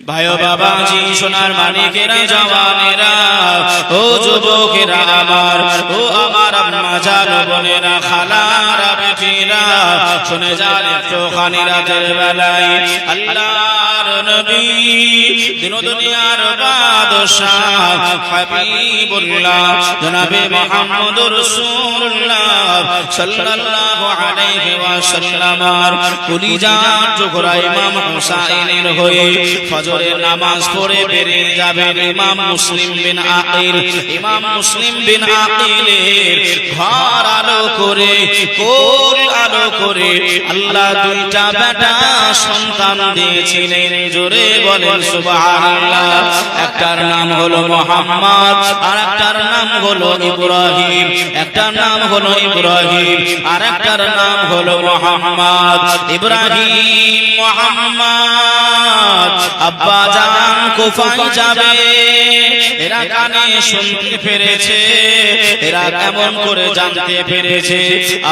ভাইও বাবাজি সোনার মানিকেরা জওয়ানেরা ও যুবকেরা আমার ও আমার আম্মা জান বোনেরা খালারা বেটিরা শুনে যান একটুখানি রাতের বেলায় আল্লাহর নবী দিন দুনিয়ার বাদশাহ হাবিবুল্লাহ জনাবে মুহাম্মদুর রাসূলুল্লাহ সাল্লাল্লাহু আলাইহি ওয়াসাল্লাম কলিজার টুকরা ইমাম হুসাইনের হয়ে ফজরের নামাজ পড়ে বেরিয়ে যাবেন ইমাম মুসলিম বিন আকিল। ইমাম মুসলিম বিন আকিলের ঘর আলো করে কোল আলো করে আল্লাহ দুইটা বেটা সন্তান দিয়েছিলেন। জোরে বলেন সুবহানাল্লাহ। একটার নাম হলো মুহাম্মদ আর একটার নাম হলো ইব্রাহিম। একটার নাম হলো ইব্রাহিম আর একটার নাম হলো মুহাম্মদ। ইব্রাহিম মুহাম্মদ আব্বা জান কুফায় যাবে, এরা কানে শুনতে পেরেছে, এরা কেমন করে জানতে পেরেছে?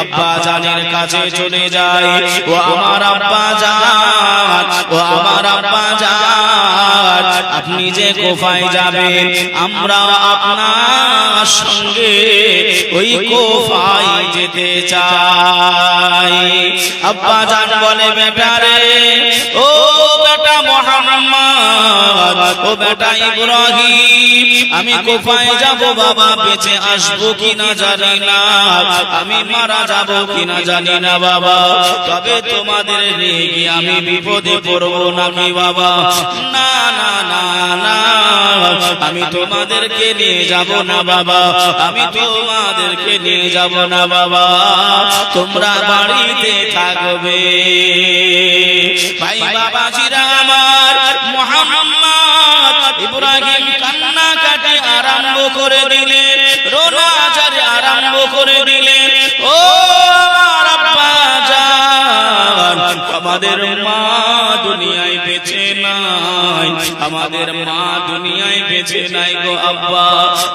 আব্বা জানের কাছে চলে যায়, ও আমার আব্বা জান, ও আমার আব্বা জান, আপনি যে কুফায় যাবেন আমরা আপনার সঙ্গে ওই কুফায় যেতে চাই। আব্বা জান বলে বেটা রে, ও বেটা মুহাম্মদ, ও বেটা ইব্রাহিম, আমি কুফায় যাব বাবা, বেঁচে আসবো কিনা জানি না, আমি মারা যাব কিনা জানি না বাবা, তবে তোমাদের নিয়ে গিয়ে আমি বিপদে পড়বো নাকি বাবা? না না না না, আমি তোমাদেরকে নিয়ে যাব না বাবা, আমি তোমাদেরকে নিয়ে যাব না বাবা, তোমরা বাড়িতে থাকবে। ভাই বাবাজিরা আমার, মুহাম্মদ ইব্রাহিম কান্নাকাটি আরম্ভ করে দিলেন, রোনাজারি আরম্ভ করে দিলেন। ও আমার আব্বা জান, আমাদের মা দুনিয়ায় বেঁচে নাই, আমাদের মা দুনিয়ায় বেঁচে নাই গো আব্বা,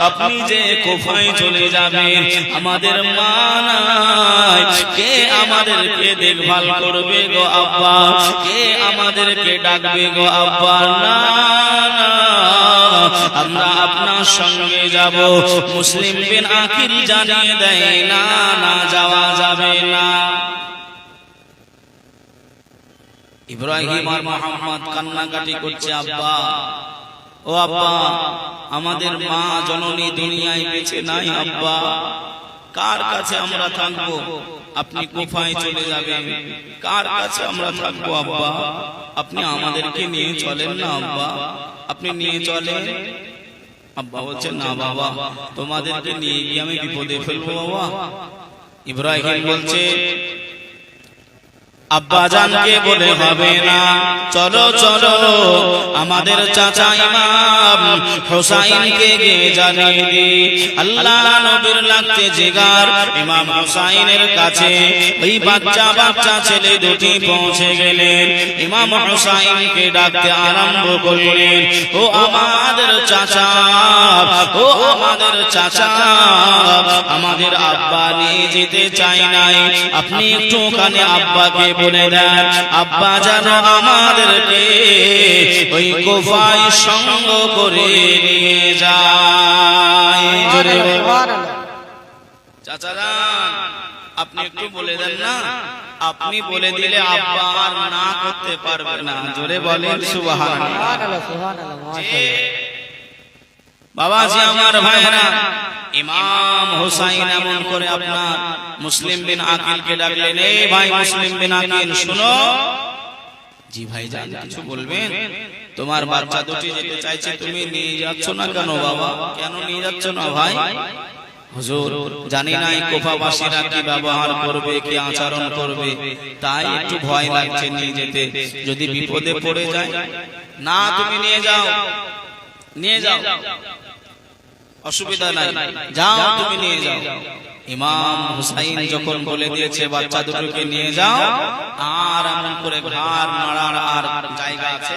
আপনি যে কুফায় চলে যাবেন আমাদের মা নাই, কে আমাদেরকে দেখভাল করবে গো আব্বা, কে আমাদেরকে ডাকবে গো আব্বা? না না, আমরা আপনার সঙ্গে যাব। মুসলিম বিন আকিল জানিয়ে দেয় না না, যাওয়া যাবে না। ইব্রাহিম আর মুহাম্মদ কান্নাকাটি করছে, আব্বা ও আব্বা, আমাদের মা জননী দুনিয়ায় বেঁচে নাই আব্বা, কার কাছে আমরা থাকবো? আপনি কুফায় চলে যাবেন, কার কাছে আমরা থাকবো আব্বা? আপনি আমাদেরকে নিয়ে চলেন না আব্বা, আপনি নিয়ে চলেন। আব্বা বলছেন না বাবা, তোমাদেরকে নিয়ে গিয়ে আমি বিপদে ফেলবো বাবা। ইব্রাহিম বলছে আব্বা জানকে বলে হবে না, চলো চলো আমাদের চাচা ইমাম হুসাইনকে গিয়ে জানিয়ে দিই। আল্লাহ নবীর লাগতে জিগার ইমাম হুসাইনের কাছে ওই বাচ্চা বাচ্চা ছেলে দুটি পৌঁছে গেলেন। ইমাম হুসাইনকে ডাকতে আরম্ভ করলেন, ও আমাদের চাচা, ও আমাদের চাচা, আমাদের আব্বা নিয়ে যেতে চাই নাই, আপনি একটু ওখানে আব্বাকে বলে দেন আব্বা যেন আমাদেরকে ওই কুফায় সঙ্গ করে নিয়ে যায়। চাচা যান, আপনি একটু বলে দেন না, আপনি বলে দিলে আব্বা আর না করতে পারবে না। জোরে বলেন সুবহানাল্লাহ। বাবাজি আমার ভাইরা, ইমাম হুসাইন এমন করে আপনার মুসলিম বিন আকিলকে ডাকলেন, এই ভাই মুসলিম বিন আকিল শুনো। জি ভাই জান, কিছু বলবেন? তোমার বাচ্চা দুটি যেতে চাইছে, তুমি নিয়ে যাচ্ছ না কেন বাবা? কেন নিয়ে যাচ্ছ না ভাই? হুজুর জানি না এই কুফাবাসীরা কি ব্যবহার করবে, কি আচরণ করবে, তাই একটু ভয় লাগছে নিয়ে যেতে, যদি বিপদে পড়ে যায়। না তুমি নিয়ে যাও, নিয়ে যাও, অসুবিধা নাই, যাও তুমি নিয়ে যাও। ইমাম হুসাইন যখন বলে দিয়েছে বাচ্চা দুটোকে নিয়ে যাও, আর এমন করে ঘাড় নাড়ার আর জায়গা আছে?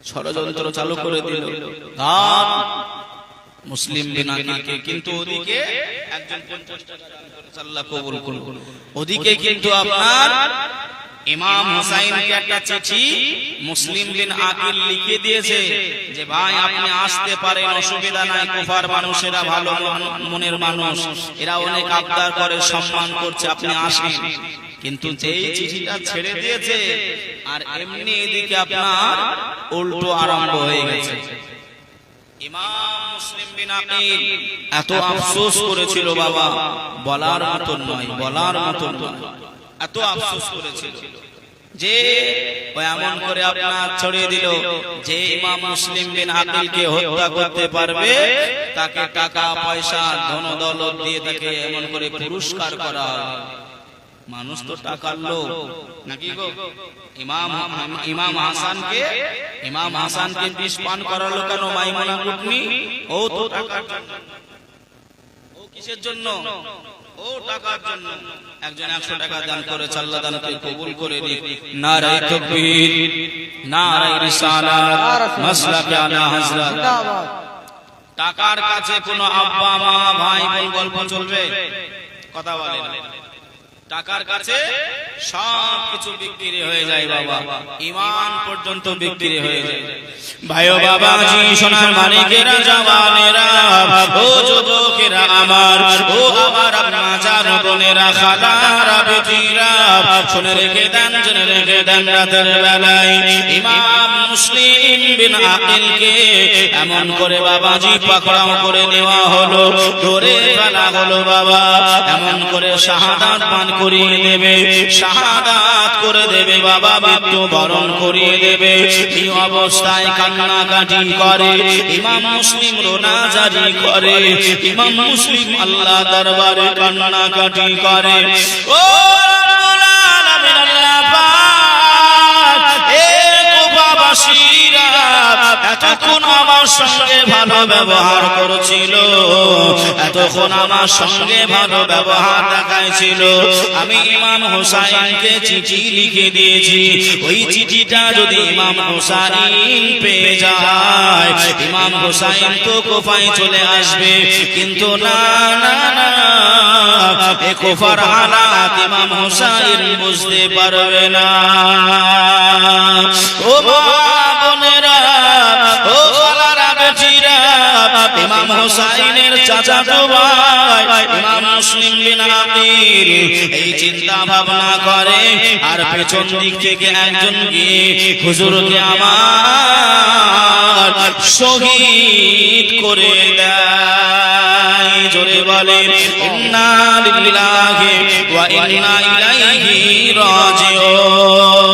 ষড়যন্ত্র চালু করে দিল তার মুসলিম বিন আকিলকে। কিন্তু ওদিকে একজন 50 টাকা দান করেছে, আল্লাহ কবুল করুন। ওদিকে কিন্তু আপনার ইমাম হুসাইনকে একটা চিঠি মুসলিম বিন আকিল লিখে দিয়েছে যে ভাই আপনি আসতে পারেন, অসুবিধা নাই, কুফার মানুষেরা ভালো মনের মানুষ, এরা অনেক আবদার করে, সম্মান করছে, আপনি আসেন। কিন্তু যেই চিঠিটা ছেড়ে দিয়েছে আর এমনি এদিকে আপনার উল্টো আরম্ভ হয়ে গেছে। ইমাম মুসলিম বিন আকিল এত আফসোস করেছিল বাবা, বলার মতন নয়, বলার মতন নয়, এত আফসোস করেছিল যে এমন করে আপনার ছড়িয়ে দিল যে ইমাম মুসলিম বিন আকিলকে হত্যা করতে পারবে তাকে টাকা পয়সা ধন দৌলত দিয়ে তাকে এমন করে পুরস্কার করা হবে। মানুষ তো টাকার লোক নাকি গো? ইমাম হাসানকে বিষ পান করালো কেন মাইমুনা কুটনি? ও তো টাকার জন্য। ও কিসের জন্য? ও টাকার জন্য। একজন 100 টাকা দান করেছে, আল্লাহ দানকে কবুল করে নিক। নারে তাকবীর, নারে রিসালাত, মাসলাকে আলা হযরত। টাকার কাছে কোনো আব্বা মা ভাই বোন গল্প চলবে? কথা বলেন। টাকার কাছে সব কিছু বিক্রি হয়ে যায় বাবা, ঈমান পর্যন্ত বিক্রি হয়ে যায়। ভাইও বাবাজি, সোনার মানিকেরা, জওয়ানেরা, ও যুবকেরা আমার, ও আমার আম্মা জান বোনেরা, খালারা, বেটিরা, শুনে রেখে দেন, জেনে রেখে দেন, রাতের বেলায় ইমাম মুসলিম বিন আকিলকে এমন করে বাবাজি পাকড়াও করে নেওয়া হলো, ধরে ফেলা হলো বাবা, এমন করে শাহাদাত পান করিয়ে দেবে, শাহাদাত করে দেবে বাবা, মৃত্যু বরণ করিয়ে দেবে। এই অবস্থায় কান্নাকাটি করে ইমাম মুসলিম, রোনা জারি করে ইমাম মুসলিম, আল্লাহ দরবারে কান্নাকাটি করে। ও এতক্ষণ আমার সঙ্গে ভালো ব্যবহার করেছিল, এতক্ষণ আমার সঙ্গে ভালো ব্যবহার দেখাইছিল, আমি ইমাম হুসাইনকে চিঠি লিখে দিয়েছি, ওই চিঠিটা যদি ইমাম হুসাইন পেয়ে যায়, ইমাম হুসাইন তো কুফায় চলে আসবে। কিন্তু না না না, এ কুফার হালাত ইমাম হুসাইন বুঝতে পারবে না। ও বোনেরা, ও খালারা, বেটিরা, ইমাম হুসাইনের চাচাতো ভাই ইমাম মুসলিম বিন আকিল এই চিন্তা ভাবনা করে, আর পেছন দিক থেকে একজন গিয়ে হুজুরকে আমার শহীদ করে দেয়। জোরে বলেন ইন্না লিল্লাহি ওয়া ইন্না ইলাইহি রাজিউন।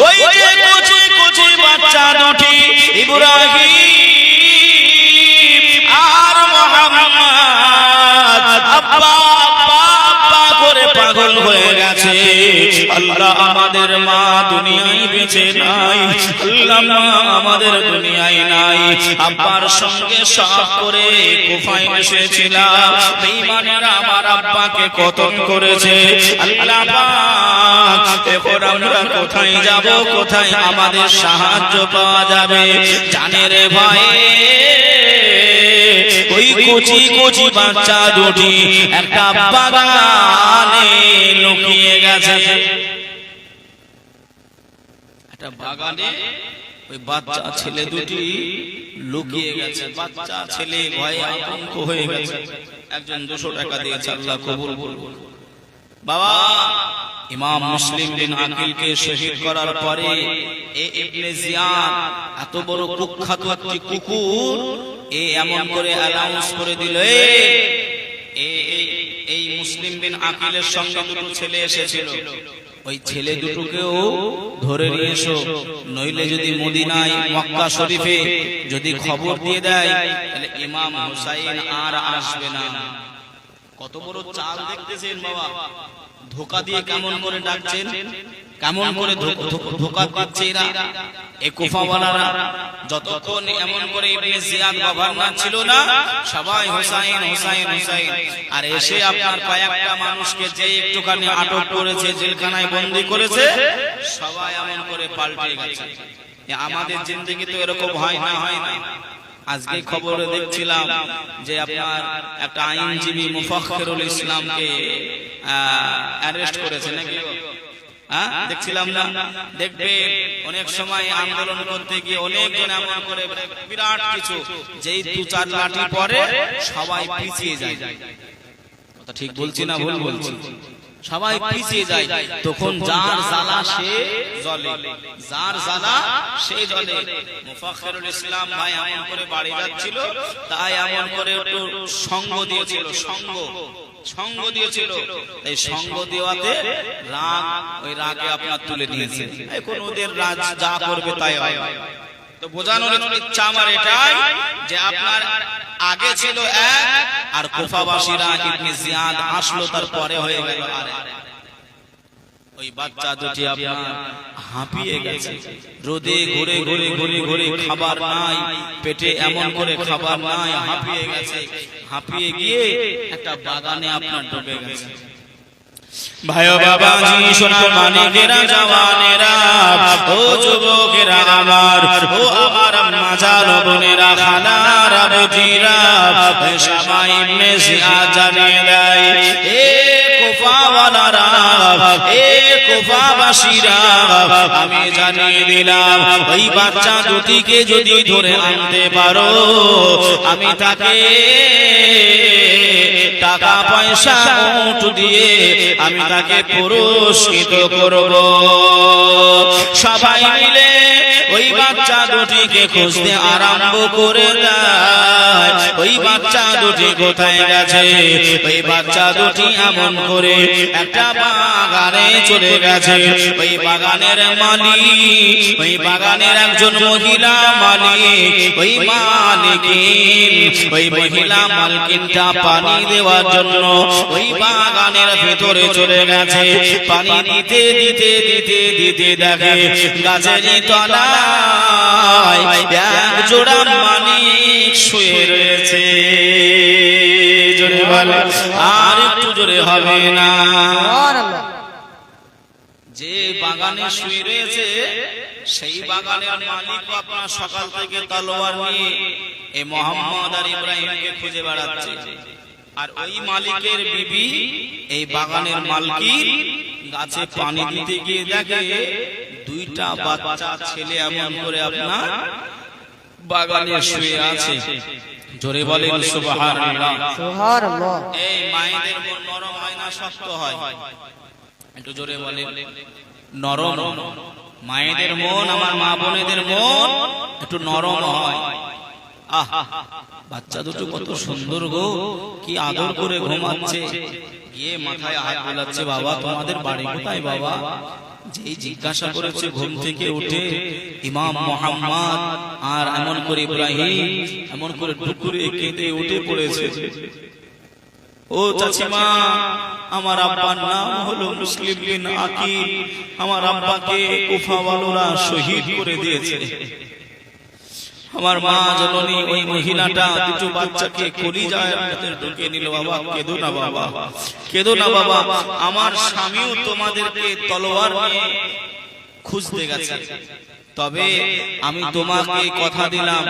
ওই যে কুচি কুচি বাচ্চা দুটি ইব্রাহিম আর মুহাম্মদ আব্বা আব্বা আব্বা করে পাগল হয়ে গেছে। আল্লাহ আমাদের মা দুনিয়ায় বেঁচে নাই, আল্লাহ মা আমাদের দুনিয়ায় নাই। আব্বার সঙ্গে সব করে কুফায় এসেছিলাম, বেঈমানেরা আমার আব্বাকে কতল করেছে। আল্লাহ পাক, এখন আমরা কোথায় যাব, কোথায় আমাদের সাহায্য পাওয়া যাবে? জানের ভয়ে ওই কুচি কুচি বাচ্চা দুটি একটা বাগানে লুকিয়ে গেছে। একটা বাগানে ওই বাচ্চা ছেলে দুটি লুকিয়ে গেছে। বাচ্চা ছেলে ভয়ে আতঙ্ক হয়ে গেছে। একজন 200 টাকা দিয়েছে, আল্লাহ কবুল করুন। বাবা, ইমাম মুসলিম বিন আকিলকে শহীদ করার পরে ইবনে জিয়াদ এত বড় কুখ্যাত একটি কুকুর এমন করে অ্যানাউন্স করে দিল, এই মুসলিম বিন আকিলের সঙ্গে দুটো ছেলে এসেছিল, ওই ছেলে দুটোকেও ধরে নিয়ে এসো, নইলে যদি মদিনায় মক্কা শরীফে যদি খবর দিয়ে দেয় তাহলে ইমাম হুসাইন আর আসবে না। কত বড় চাল দেখতেছেন বাবা, ধোকা দিয়ে কেমন করে ডাকছেন, কেমন করে ধোকা দিচ্ছে এরা। এই কুফাওয়ালারা যতক্ষণ এমন করে ইবনে জিয়াদ গভর্নর ছিল না, সবাই হুসাইন হুসাইন হুসাইন, আর এসে আপনার কয়েকটা মানুষকে যে একটুখানি আটক করেছে, জেলখানায় বন্দী করেছে, সবাই এমন করে পাল্টে গেছে। আমাদের জিন্দেগি তো এরকম হয় না। আজকে খবরে দেখছিলাম যে আপনার একটা আইনজীবী মুফাখখিরুল ইসলামকে অ্যারেস্ট করেছে নাকি, দেখছিলাম না? দেখবে অনেক সময় আন্দোলন করতে গিয়ে অনেকজন এমন করে বিরাট কিছু, যেই 2-4 লাঠি পরে সবাই পিছিয়ে যায়। কথা ঠিক বলছি না ভুল বলছি? সবাই পিছিয়ে যায়। তখন যার জ্বালা সে জ্বলে, যার জ্বালা সে জ্বলে। মুফাখখিরুল ইসলাম ভাই এমন করে বাড়ি যাচ্ছিল, তাই এমন করে একটু সঙ্গ দিয়েছিল, সঙ্গ দিয়েছিল। এই সঙ্গ দেওয়াতে রাগ, ওই রাগে আপনার তুলে নিয়েছে। এখন ওদের রাজ যা করবে তাই হয়। তো বোঝানোর ইচ্ছা আমার এটাই যে আপনার আগে ছিল এক, আর কুফাবাসীরা ইবনে জিয়াদ আসলো তার পরে হয়ে গেল আরেক। ওই বাচ্চা দুটি আপনার হাঁপিয়ে গেছে, রোদে ঘুরে খাবার নাই, পেটে এমন করে খাবার নাই, হাঁপিয়ে গেছে। হাঁপিয়ে গিয়ে একটা বাগানে আপনার ঢুকে গেছে। ভাই বাবাজি, সোনার মানিকেরা, জওয়ানেরা, ও যুবকেরা আমার, ও আমার মাজার বোনেরা, খালারা, বুজিরা, সবাই ইবনে জিয়াদ জানিয়ে দেয়, এ কুফাওয়ালারা, এ কুফাবাসীরা, আমি জানিয়ে দিলাম ওই বাচ্চা দুটিকে যদি ধরে আনতে পারো, আমি তাকে টাকা পয়সা উট দিয়ে আমি তাকে পুরস্কৃত করব। সবাই মিলে ওই বাচ্চা দুটিকে খুঁজতে আরম্ভ করে দেয়। ওই বাচ্চা দুটি কোথায় গেছে? ওই বাচ্চা দুটি এমন করে একটা বাগানে চলে গেছে। ওই বাগানের মালিক, ওই বাগানের একজন মহিলা মালিক, ওই মালিকিন, ওই মহিলা মালকিনটা পানি দেওয়ার জন্য ওই বাগানের ভেতরে চলে গেছে। পানি দিতে দিতে দিতে দিতে দেখে গাছের তলায় এক জোড়া মানিক শুয়ে রয়েছে। জোরে বলে, আর একটু জোরে হবে না? যে বাগানে শুয়ে রয়েছে সেই বাগানের মালিক আপনার সকাল থেকে তলোয়ার নিয়ে এই মোহাম্মদ আর ইব্রাহিমকে খুঁজে বেড়াচ্ছে। আর ওই মালিকের বিবি, এই বাগানের মালকিন, গাছে পানি দিতে গিয়ে দেখে দুইটা বাচ্চা ছেলে এমন করে আপনার বাগানে শুয়ে আছে। জোরে বলেন সুবহানাল্লাহ। সুবহানাল্লাহ। এই মায়েদের মন নরম হয় না শক্ত হয়? একটু জোরে বলেন। নরম। মায়েদের মন, আমার মা বোনেদের মন একটু নরম হয়। আহ, বাচ্চা দুটো কত সুন্দর গো, কি আদর করে ঘুমাচ্ছে। গিয়ে মাথায় হাত বোলাচ্ছে, বাবা তোমাদের বাড়ি কোথায় বাবা? যেই জিজ্ঞাসা করেছে ঘুম থেকে উঠে ইমাম মুহাম্মদ আর এমন করে ইব্রাহিম এমন করে টুকুরে কেঁদে উঠে পড়েছে। ও চাচিমা, আমার আব্বার নাম হলো মুসলিম বিন আকিল, আমার আব্বাকে কুফাওয়ালারা শহীদ করে দিয়েছে। আমার মা জননী ওই মহিলাটা দুটো বাচ্চাকে কলিজায় ঢুকে নিল। বাবা কেঁদো না বাবা, কেঁদো না বাবা, আমার স্বামীও তোমাদেরকে তলোয়ার নিয়ে খুঁজতে গেছে। তবে আমি তোমাকে কথা দিলাম,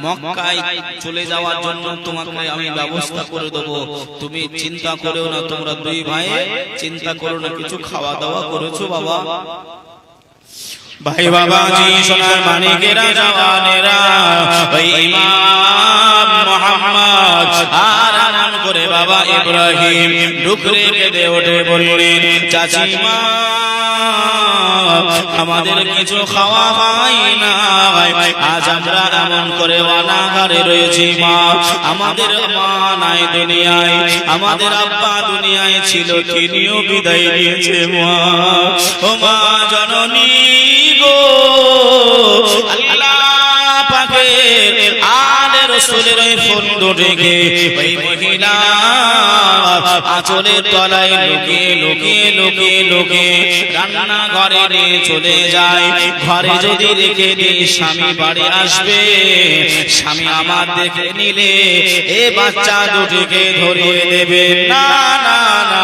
মক্কায় চলে যাওয়ার জন্য তোমাকে আমি ব্যবস্থা করে দেবো। তুমি চিন্তা করেও না, তোমরা দুই ভাই চিন্তা করো না, কিছু খাওয়া দাওয়া করেছো বাবা? ভাই বাবাজি, সোনার মানিকেরা, জওয়ানেরা, ওই ইমাম মুহাম্মদ আর আনন করে বাবা ইব্রাহিম ডুকরে কেঁদে ওঠে বললেন, চাচিমা আমাদের কিছু খাওয়া হয় না, আজ আমরা এমন করে অনাহারে রয়েছি। মা, আমাদের মা নাই দুনিয়ায়, আমাদের আব্বা দুনিয়ায় ছিল, তিনিও বিদায় নিয়েছে। মা, ও মা জননী গো, আল্লাহ পাকের আলের রাসূলের ওই ফন্দ থেকে ওই মহিলা আঁচলের তলায় লুকিয়ে লুকিয়ে লুকিয়ে লুকিয়ে রান্না ঘরে নিয়ে চলে যায়। ঘরে যদি রেখে দিই স্বামী বাড়ি আসবে, স্বামী আমার দেখে নিলে এ বাচ্চা দুটিকে ধরিয়ে দেবে। না না না,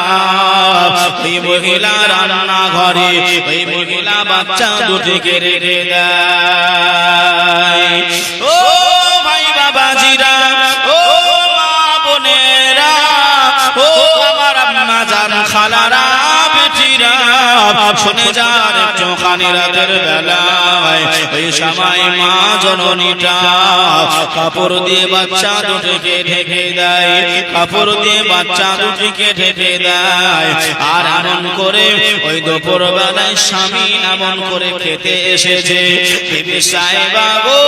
ওই মহিলা রান্না ঘরে ওই মহিলা বাচ্চা দুটিকে রেখে দেয়। ও ভাই বাবাজিরা, ও মা বোনেরা, ও আমার আম্মা জান খালারা বেটিরা, শুনে যান একটু খানি রাতের বেলায় ওই সময় মা জননীটা কাপড় দিয়ে বাচ্চা দুটিকে ঢেকে দেয়, কাপড় দিয়ে বাচ্চা দুটিকে ঢেকে দেয়। আর এমন করে ওই দুপুর বেলায় স্বামী এমন করে খেতে এসেছে। বিবি সাহেবা গো,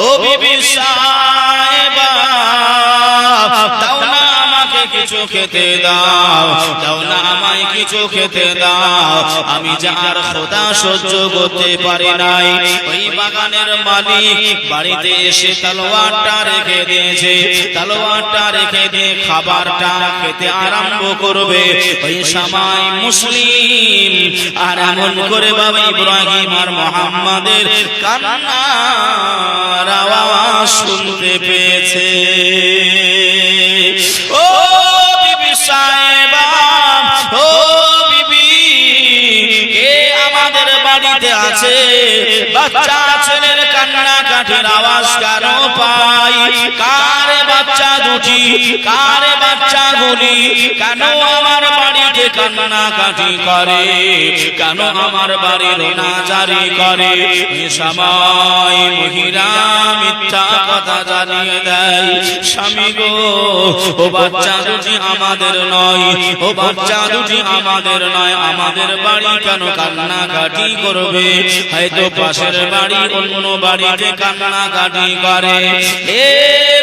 ও বিবি সাহেবা, দাও না আমাকে কিছু খেতে দাও, দাও না আমায় কিছু খেতে দাও। আমি যার খোদা সহ্য করতে পারি নাই। ওই বাগানের মালিক বাড়িতে এসে তলোয়ারটা রেখে দিয়েছে, তলোয়ারটা রেখে দিয়ে খাবারটা খেতে আরম্ভ করবে। ওই সময় মুসলিম আর এমন করে বাবা ইব্রাহিম আর মুহাম্মাদের কান্নার আওয়াজ শুনতে পেয়েছে। ও বিবি সাহেবা, ও বিবি, কে আমাদের বাড়িতে আছে? বাচ্চা ছেলের কান্না কাঠির আওয়াজ কেন পাই? কারে বাচ্চা দুটি, কারে বাচ্চা গুলি, কেন আমার বাড়িতে কান্না কাঠি করে, কেন আমার বাড়ির না জারি করে? এই সময় মহিলা মিথ্যা কথা জানিয়ে দেয়, স্বামী গো, ও বাচ্চা দুটি আমাদের নয়, ও বাচ্চা দুটি আমাদের নয়, আমাদের বাড়ি কেন কান্না কাটি করবে? হয়তো পাশের বাড়ি অন্য বাড়িতে কান্না কাটি করে। এ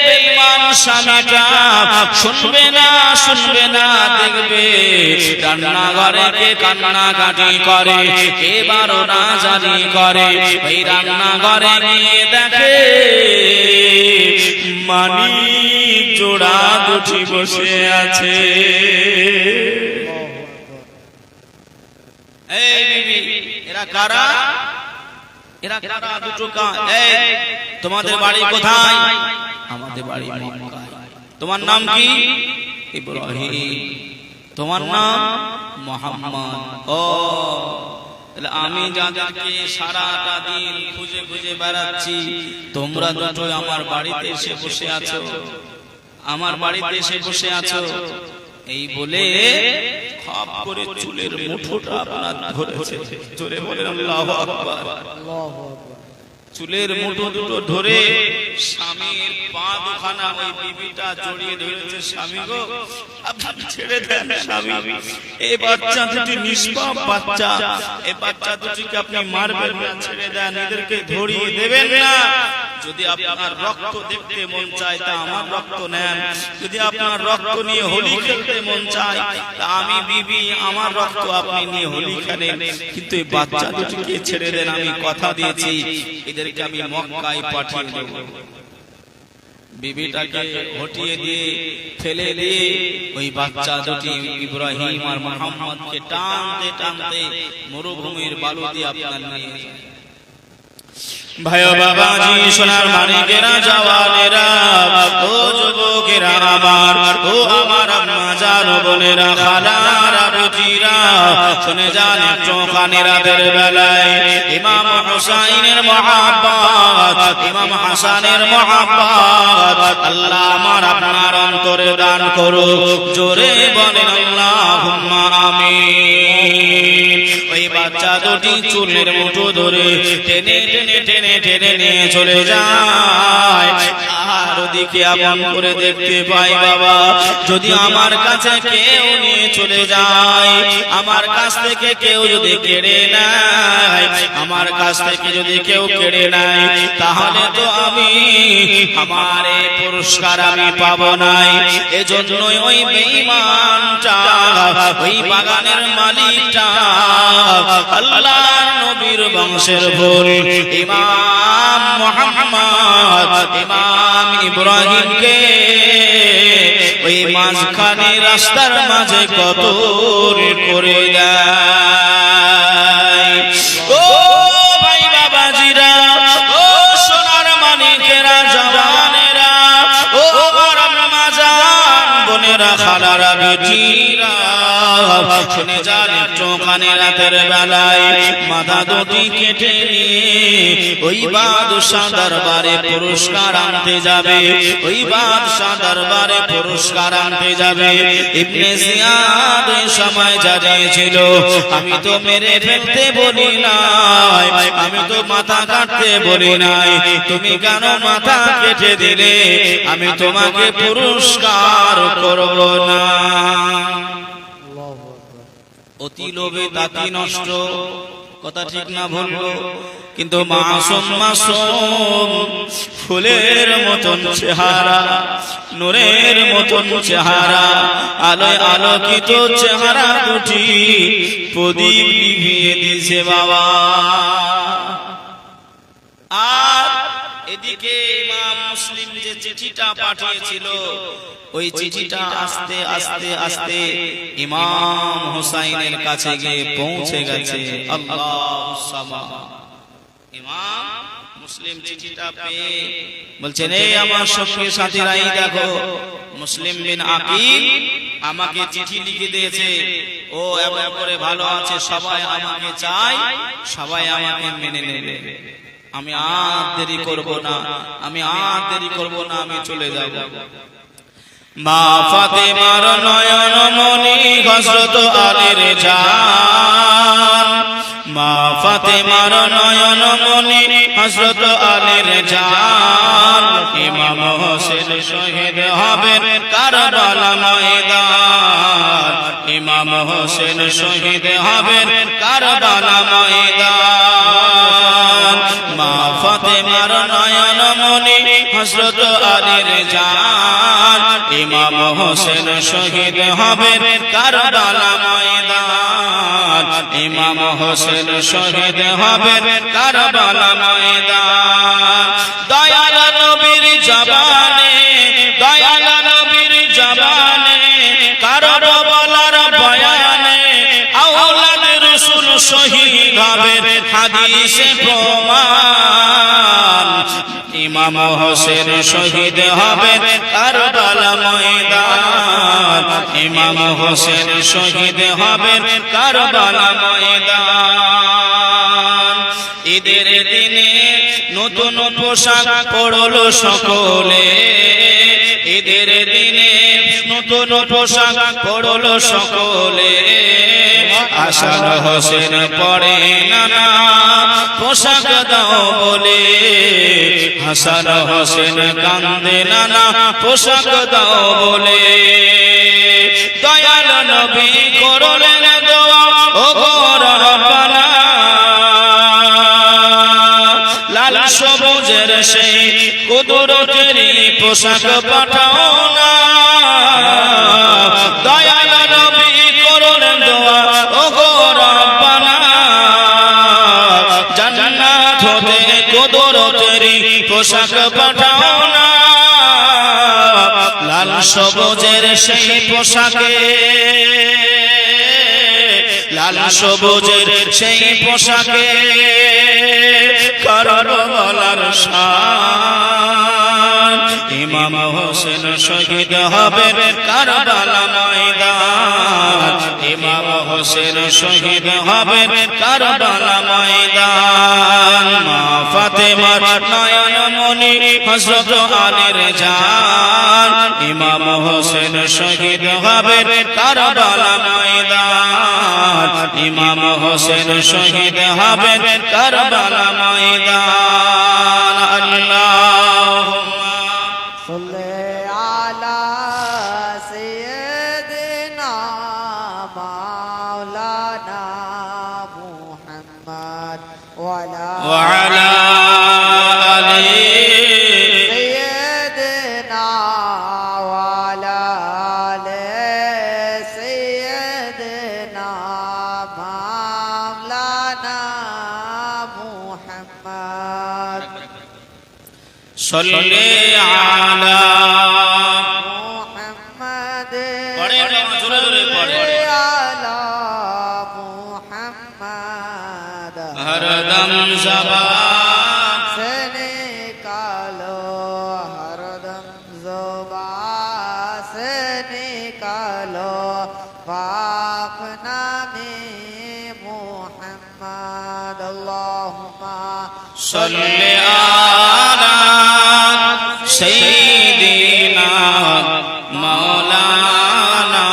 বেঈমান স্বামীটা শুনবে না, শুনবে না, দেখবে রান্নাঘরে কে কান্না কাটি করে, কে বারণা জারি করে। ওই রান্নাঘরে গিয়ে দেখে মানিক জোড়া দুটি বসে আছে। এই বিবি, এরা কারা? এরা কারা? দুটো এই তোমাদের বাড়ি কোথায়? আমাদের বাড়ি মক্কায়। তোমার নাম কি? ইব্রাহিম। তোমার নাম মুহাম্মদ। ও তাহলে আমি যাদেরকে সারাটা দিন খুঁজে খুঁজে বেড়াচ্ছি, তোমরা দুটো আমার বাড়িতে এসে বসে আছো, আমার বাড়িতে এসে বসে আছো। এই বলে খপ করে চুলের মুঠোটা আপনার ধরেছে। জোরে বলেন আল্লাহু আকবার। চুলের মুঠো দুটো ধরে স্বামীর পা দুখানা ওই বিবিটা জড়িয়ে ধরেছে। স্বামী গো, আপনি ছেড়ে দেন স্বামী, এই বাচ্চা দুটি নিষ্পাপ বাচ্চা, এই বাচ্চা দুটিকে আপনি মারবেন না, ছেড়ে দেন, এদেরকে ধরিয়ে দেবেন না। যদি আপনার রক্ত দেখতে মন চায় তা আমার রক্ত নেন, যদি আপনার রক্ত নিয়ে হোলি খেলতে মন চায় তা আমি বিবি আমার রক্ত আপনি নিয়ে হোলি খেলেন, কিন্তু এই বাচ্চা দুটিকে ছেড়ে দেন। আমি কথা দিয়েছি এদেরকে আমি মক্কায় পাঠিয়ে দেব। বিবিটাকে হটিয়ে দিয়ে ফেলে দিয়ে ওই বাচ্চা দুটি ইব্রাহিম আর মুহাম্মদকে টানতে টানতে মরুভূমির বালু দিয়ে আপনার নিয়ে যায়। ভাই বাবাজি, সোনার মানিকেরা, জওয়ানেরা, ও যুবকেরা আমার, ও আমার আম্মা জান বোনেরা, খালারা বেটিরা, শুনে যান একটু খানি রাতের বেলায় ইমাম হুসাইনের মুহাব্বত, ইমাম হাসানের মুহাব্বত আল্লাহ আমার আপনার অন্তরে দান করুক। জোরে বলেন আল্লাহুম্মা আমিন। ওই বাচ্চা দুটি চুলের মুঠো ধরে টেনে টেনে টেনে টেনে নিয়ে চলে যায়। আর ওদিকে এমন করে দেখতে পাই বাবা, যদি আমার কাছে কেউ নিয়ে চলে যায়, আমার কাছ থেকে কেউ যদি কেড়ে নেয়, আমার কাছ থেকে যদি কেউ কেড়ে নেয়, তাহলে তো আমি আমার এই পুরস্কার আমি পাবো নাই। এজন্যই ওই বেঈমানটা ওই বাগানের মালিকটা আল্লাহর নবীর বংশের ভুল ইমাম মুহাম্মদ ইমাম ইব্রাহিমকে ওই মাঝখানে রাস্তার মাঝে কতল করে দেয়। ও ভাই বাবাজিরা, ও সোনার মানিকেরা, জওয়ানেরা, ও আমার মাজান বোনেরা, খালারা, বেটিরা, শুনে যান একটু কানে। রাতের বেলায় মাথা দুটি কেটে নিয়ে ওই বাদশাহ দরবারে পুরস্কার আনতে যাবে, ওই বাদশাহ দরবারে পুরস্কার আনতে যাবে। ইবনে জিয়াদ ওই সময় জানিয়েছিল, আমি তো মেরে ফেলতে বলি নাই, আমি তো মাথা কাটতে বলি নাই, তুমি কেন মাথা কেটে দিলে? আমি তোমাকে পুরস্কার করব না। অতি লোভে তাতি নষ্ট, কথা ঠিক না ভুলবো? কিন্তু মাসুম মাসুম ফুলের মতন চেহারা, নূরের মতন চেহারা, আলোয় আলোকিত চেহারা দুটি প্রদীপ নিভিয়ে দিয়েছে বাবা। আর এদিকে ইমাম মুসলিম যে চিঠিটা পাঠিয়েছিল, ওই চিঠিটা আস্তে আস্তে আস্তে ইমাম হুসাইনের কাছে গিয়ে পৌঁছে গেছে। আল্লাহু সামাদ। ইমাম মুসলিম চিঠিটা পেয়ে বলছেন, এই আমার সঙ্গী সাথীরা, এই দেখো মুসলিম বিন আকিল আমাকে চিঠি লিখে দিয়েছে, ও এমন করে ভালো আছে, সবাই আমাকে চায়, সবাই আমাকে মেনে নেবে। আমি আর দেরি করব না, আমি আর দেরি করব না, আমি চলে যাব। মা ফাতেমার নয়ন মনি হযরত আলীর জান, মা ফাতেমার নয়ন মনি হযরত আলীর জান, ইমাম হোসেন শহীদ হবেন কারবালা ময়দান, ইমাম হোসেন শহীদ হবেন কারবালা ময়দান। মা ফাতেমার নয়ন মনি হযরত আলীর জান, ইমাম হোসেন শহীদ হবেন কারবালা ময়দান, ইমাম হোসেন শহীদ হবেন কারবালা ময়দান। দয়াল নবীর জবানে, দয়াল নবীর জবানে, কারবালার বয়ানে আওলাদ রাসূল শহীদ হবেন, হাদিসে প্রমাণ। ইমাম হোসেন শহীদ হবেন কারবালা ময়দান, ইমাম হোসেন শহীদ হবেন কারবালা ময়দান। ঈদের দিনে নতুন পোশাক পরলো সকলে, ঈদের দিনে নতুন পোশাক পরলো সকলে। হাসান হোসেন পরে নানা পোশাক দাও বলে, হাসান হোসেন কান্দে নানা পোশাক দাও বলে। দয়াল নবী করলেন দোয়া, ও গো রব্বানা, লাল সবুজের সেই কুদরতেরই পোশাক পাঠাও না। দয়াল নবী করলেন দোয়া, ও গো রব্বানা, জান্নাত হতে কুদরতেরই পোশাক পাঠাও না। লাল সবুজের সেই পোশাকে, লাল সবুজের সেই পোশাকে কারবালার শান। ইমাম হোসেন শহীদ হবেন কারবালা ময়দান, ইমাম হোসেন শহীদ হবেন কারবালা ময়দান। মা ফাতেমার নয়ন মনি হযরত আলীর জান, ইমাম হোসেন শহীদ হবেন কারবালা ময়দান, ইমাম হোসেন শহীদ হবেন কারবালা ময়দান। আল্লাহুম্মা সাল্লি আলা সাইয়্যিদিনা মাওলানা মুহাম্মদ ওয়া আলা আলি সাল্লি আলা মুহাম্মাদ পড়ে জোরে জোরে পড়ে আলা মুহাম্মাদ হরদম জবান से निकालो हरदम ज़ुबान से निकालो पाक नामे मुहम्मद अल्लाहुम्मा सल्ले आला सय्यिदिना मौलाना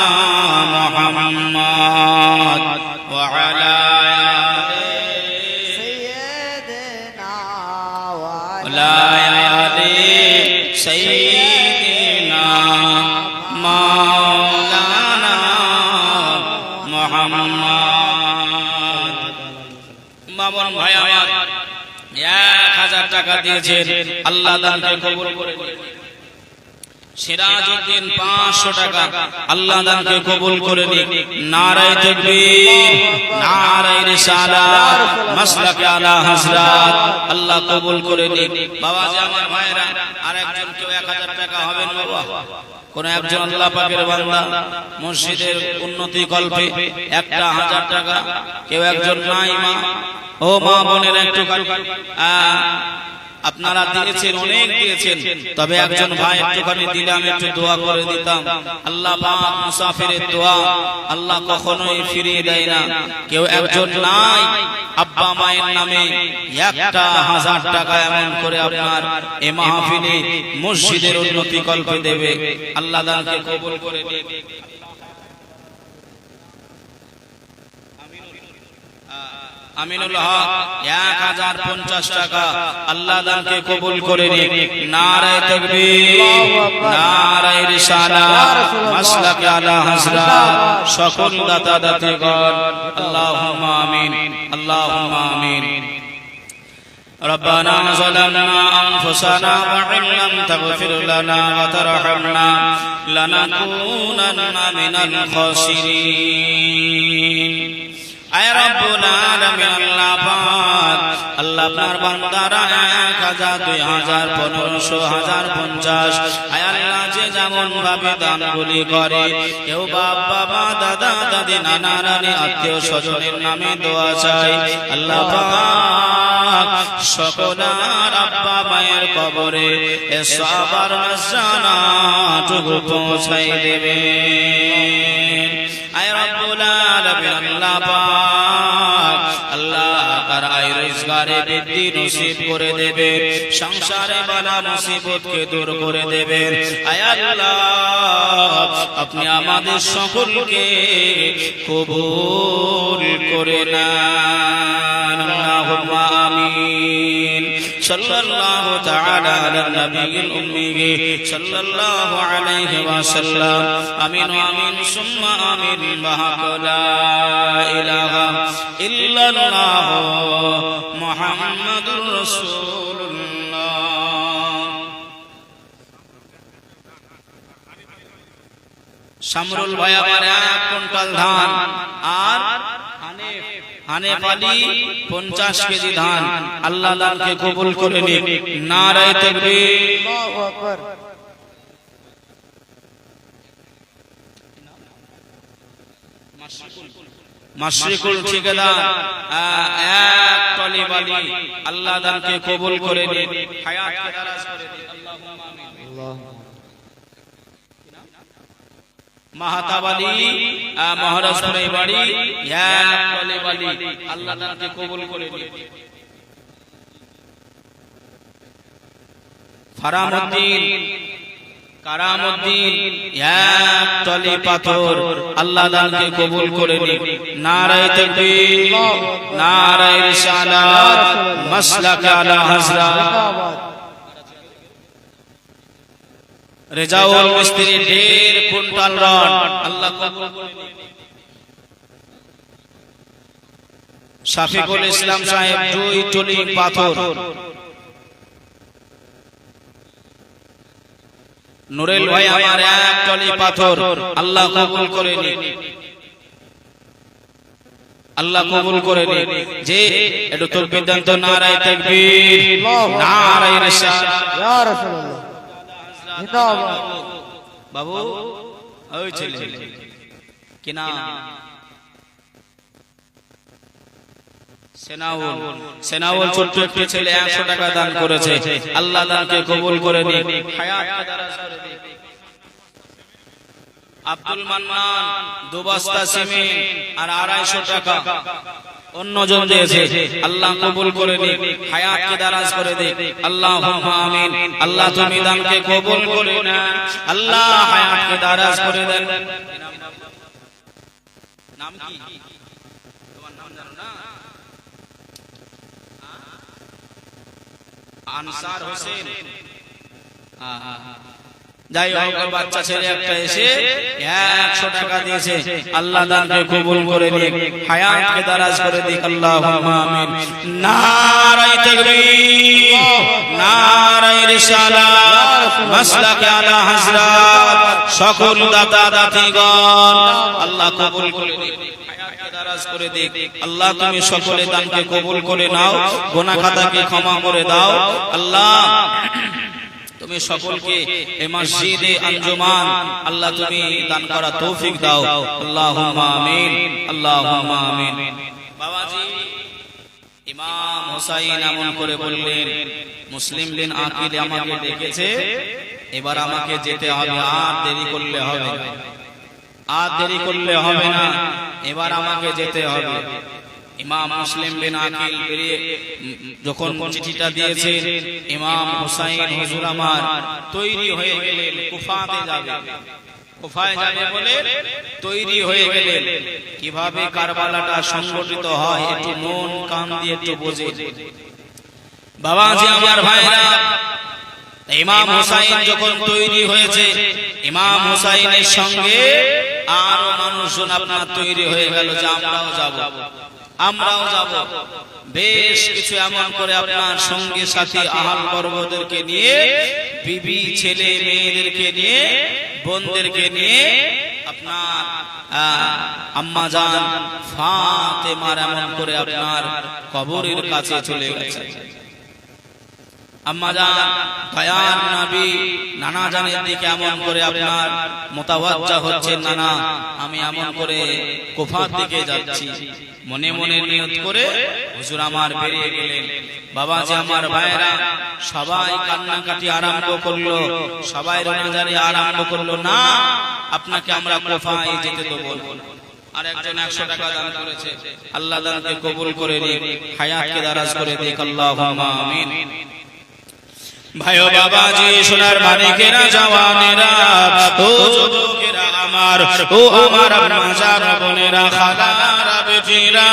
मुहम्मद व अला सय्यदना आले सय्यिदिना मौलाना मुहम्मद। মামুন ভাই আমার 1000 টাকা দিয়েছেন, আল্লাহ দানকে কবুল করে নিন। সিরাজউদ্দিন 500 টাকা, আল্লাহ দানকে কবুল করে নিন। নারায়ে তাকবীর, নারায়ে রিসালাত, মাসলাকে আলা হযরত, আল্লাহ কবুল করে নিন। বাবাজি আমার ভাইরা, আরেকজন কেউ 1000 টাকা হবেন বাবা? কোন একজন আল্লাহ পাকের বান্দা মসজিদের উন্নতি কল্পে একটা 1000 টাকা, কেউ একজন নাই মা, ও মা বোনের একটু আপনারা দিয়েছেন, অনেক দিয়েছেন, তবে একজন ভাই একটুখানি দিলে আমি একটু দোয়া করে দিতাম। আল্লাহ পাক মুসাফিরের দোয়া আল্লাহ কখনোই ফিরিয়ে দেয় না। কেউ একজন নাই, আব্বা মায়ের নামে একটা 1000 টাকা এমন করে আপনার এই মাহফিলে মসজিদের উন্নতি কল্পে দেবে, আল্লাহ দানকে কবুল করে নিন। আমিনুল হক 1050 টাকা, আল্লাহ দানকে কবুল করে নিন। নারায়ে তাকবীর, নারায়ে রিসালাত, মাসলাকে আলা হযরত, সকল দাতা দাতিগণ আল্লাহুম্মা আমিন, আল্লাহুম্মা আমিন। ربنا ظلمنا أنفسنا وإن لم تغفر لنا وترحمنا لنكونن من الخاسرين। আয় রব্বুল আলামিন, আল্লাহ পাক, আল্লাহ আপনার বান্দারা 1000, 2000, 1500, 1050, আয় আল্লাহ যে যেমন ভাবে দানগুলি করে, কেউ বাবা মা দাদা দাদি নানা নানি আত্মীয় স্বজনের নামে দোয়া চাই, আল্লাহ পাক সকলার আব্বা মায়ের কবরে এ সবার জানাটুকু পৌঁছাই দেবেন। আয় রব্বুল আলামিন, আল্লাহ পাক, আল্লাহ তার আয় রোজগারে বৃদ্ধি নসিব করে দেবে, সংসারে বালা মুসিবতকে দূর করে দেবে। আয় আল্লাহ, আপনি আমাদের সকলকে কবুল করে নেন। আল্লাহুম্মা আমিন। সাল্লাল্লাহু তাআলা আলা নবিয়িল উম্মি সাল্লাল্লাহু আলাইহি ওয়াসাল্লাম। আমিন আমিন সুম্মা আমিন। লা ইলাহা ইল্লাল্লাহ মুহাম্মাদুর রাসূলুল্লাহ। শামরুল ভাই আমার 1 কুইন্টাল ধান, আর হানিফ আলী 50 কেজি ধান, আল্লাহ দানকে কবুল করে নিন। নারায়ে তাকবীর, আল্লাহু আকবার। মাশরিকুল ঠিকাদার 1 টলি বালি, আল্লাহ দানকে কবুল করে নিন, হায়াতকে দারাজ করে দিন। আল্লাহুম্মা আমিন। মাহাতাবালি মহারাজপুরের বাড়ি 1 টলি বালি, আল্লাহ দানকে কবুল করে নিন। ফারামউদ্দিন কারামউদ্দিন 1 টলি পাথর, আল্লাহ দানকে কবুল করে নিন। নারায়ে তাকবীর, নারায়ে রিসালাত, মাসলাকে আলা হযরত। রেজাউল মিস্ত্রি 1.5 কুইন্টাল রড, আল্লাহ কবুল করে নিন। শাফিকুল ইসলাম সাহেব 2 টলি পাথর। নুরেল ভাই আমার 1 টলি পাথর, আল্লাহ কবুল করে নিন। আল্লাহ কবুল করে নিন। যে একটু তাকবীর দেন তো, নারায়ে তাকবীর, নারায়ে রিসালাত। ইয়া রাসূলুল্লাহ জিন্দাবাদ। বাবু ওই ছেলে কি নাম? সেনাউল ছোট্ট একটি ছেলে 100 টাকা দান করেছে। আল্লাহ দানকে কবুল করে নিন, হায়াতকে দারাজ করে দিন। আব্দুল মান্নান 2 বস্তা সিমেন্ট আর 250 টাকা অন্যজন দিয়েছে। আল্লাহ কবুল করে নিন, হায়াতকে দারাজ করে দিন। আল্লাহুম্মা আমিন। আল্লাহ তুমি দানকে কবুল করে নেন, আল্লাহ হায়াতকে দারাজ করে দেন। নাম কি তোমার? নাম জানো না? আনসার হোসেন। যাই হোক, বাচ্চা ছেলে একটা এসে 100 টাকা দিয়েছে। আল্লাহ দানকে কবুল করে নিন, হায়াতকে দারাজ করে দিক। আল্লাহুম্মা আমিন। নারায়ে তাকবীর, নারায়ে রিসালাত, মাসলাকে আলা হযরত, সকল দাতা দাতিগণ আল্লাহ কবুল করে নিন, হায়াতকে দারাজ করে দিক। আল্লাহ তুমি সকলে দানকে কবুল করে নাও, গুনাহ খাতাকে ক্ষমা করে দাও। আল্লাহ তুমি সকলকে এই মসজিদে আঞ্জুমান আল্লাহ তুমি দান করা তৌফিক দাও। আল্লাহুম্মা আমিন, আল্লাহুম্মা আমিন। বাবাজি ইমাম হোসাইন এমন করে বললেন, মুসলিম বিন আকিল আমাকে ডেকেছে, এবার আমাকে যেতে হবে, আর দেরি করলে হবে না, আর দেরি করলে হবে না, এবার আমাকে যেতে হবে। ইমাম মুসলিম বিন আকিল বেরিয়ে যখন চিঠিটা দিয়েছেন, ইমাম হুসাইন হুজুর আমার তৈরি হয়ে গেলেন, কুফাতে যাবে, কুফায় যাবে বলে তৈরি হয়ে গেলেন। কিভাবে কারবালাটা সংগঠিত হয় একটু মন কান দিয়ে একটু বোঝে বাবাজি আমার ভাইরা। ইমাম হুসাইন যখন তৈরি হয়েছে, ইমাম হুসাইনের সঙ্গে আরো মানুষজন আপনার তৈরি হয়ে গেল যে আমরাও যাব, আমরাও যাব। বেশ কিছু এমন করে আপনার সঙ্গে সাথী আহাল বর্গদেরকে নিয়ে, বিবি ছেলে মেয়েদেরকে নিয়ে, বোনদেরকে নিয়ে আপনার আম্মা জান ফাতেমার এমন করে আপনার কবরের কাছে চলে গেছে। আম্মা জান দয়ার নবী নানা জানের দিকে এমন করে আপনার মুতাওয়াজ্জা হচ্ছেন, নানা আমি এমন করে কুফার দিকে যাচ্ছি। মনে মনে নিয়ত করে হুজুর আমার বেরিয়ে গেলেন। বাবাজি আমার ভাইরা সবাই কান্নাকাটি আরম্ভ করলো, সবাই রোনাজারি আরম্ভ করলো, না আপনাকে আমরা কুফায় যেতে দেব না। আর একজন 100 টাকা দান করেছে, আল্লাহ দানকে কবুল করে নিন, হায়াতকে দারাজ করে দিক। আল্লাহুম্মা আমিন। ভাইও বাবাজি সোনার মানিকেরা জওয়ানেরা ও যুবকেরা আমার, ও আমার আম্মাজান বোনেরা খালারা বেটিরা,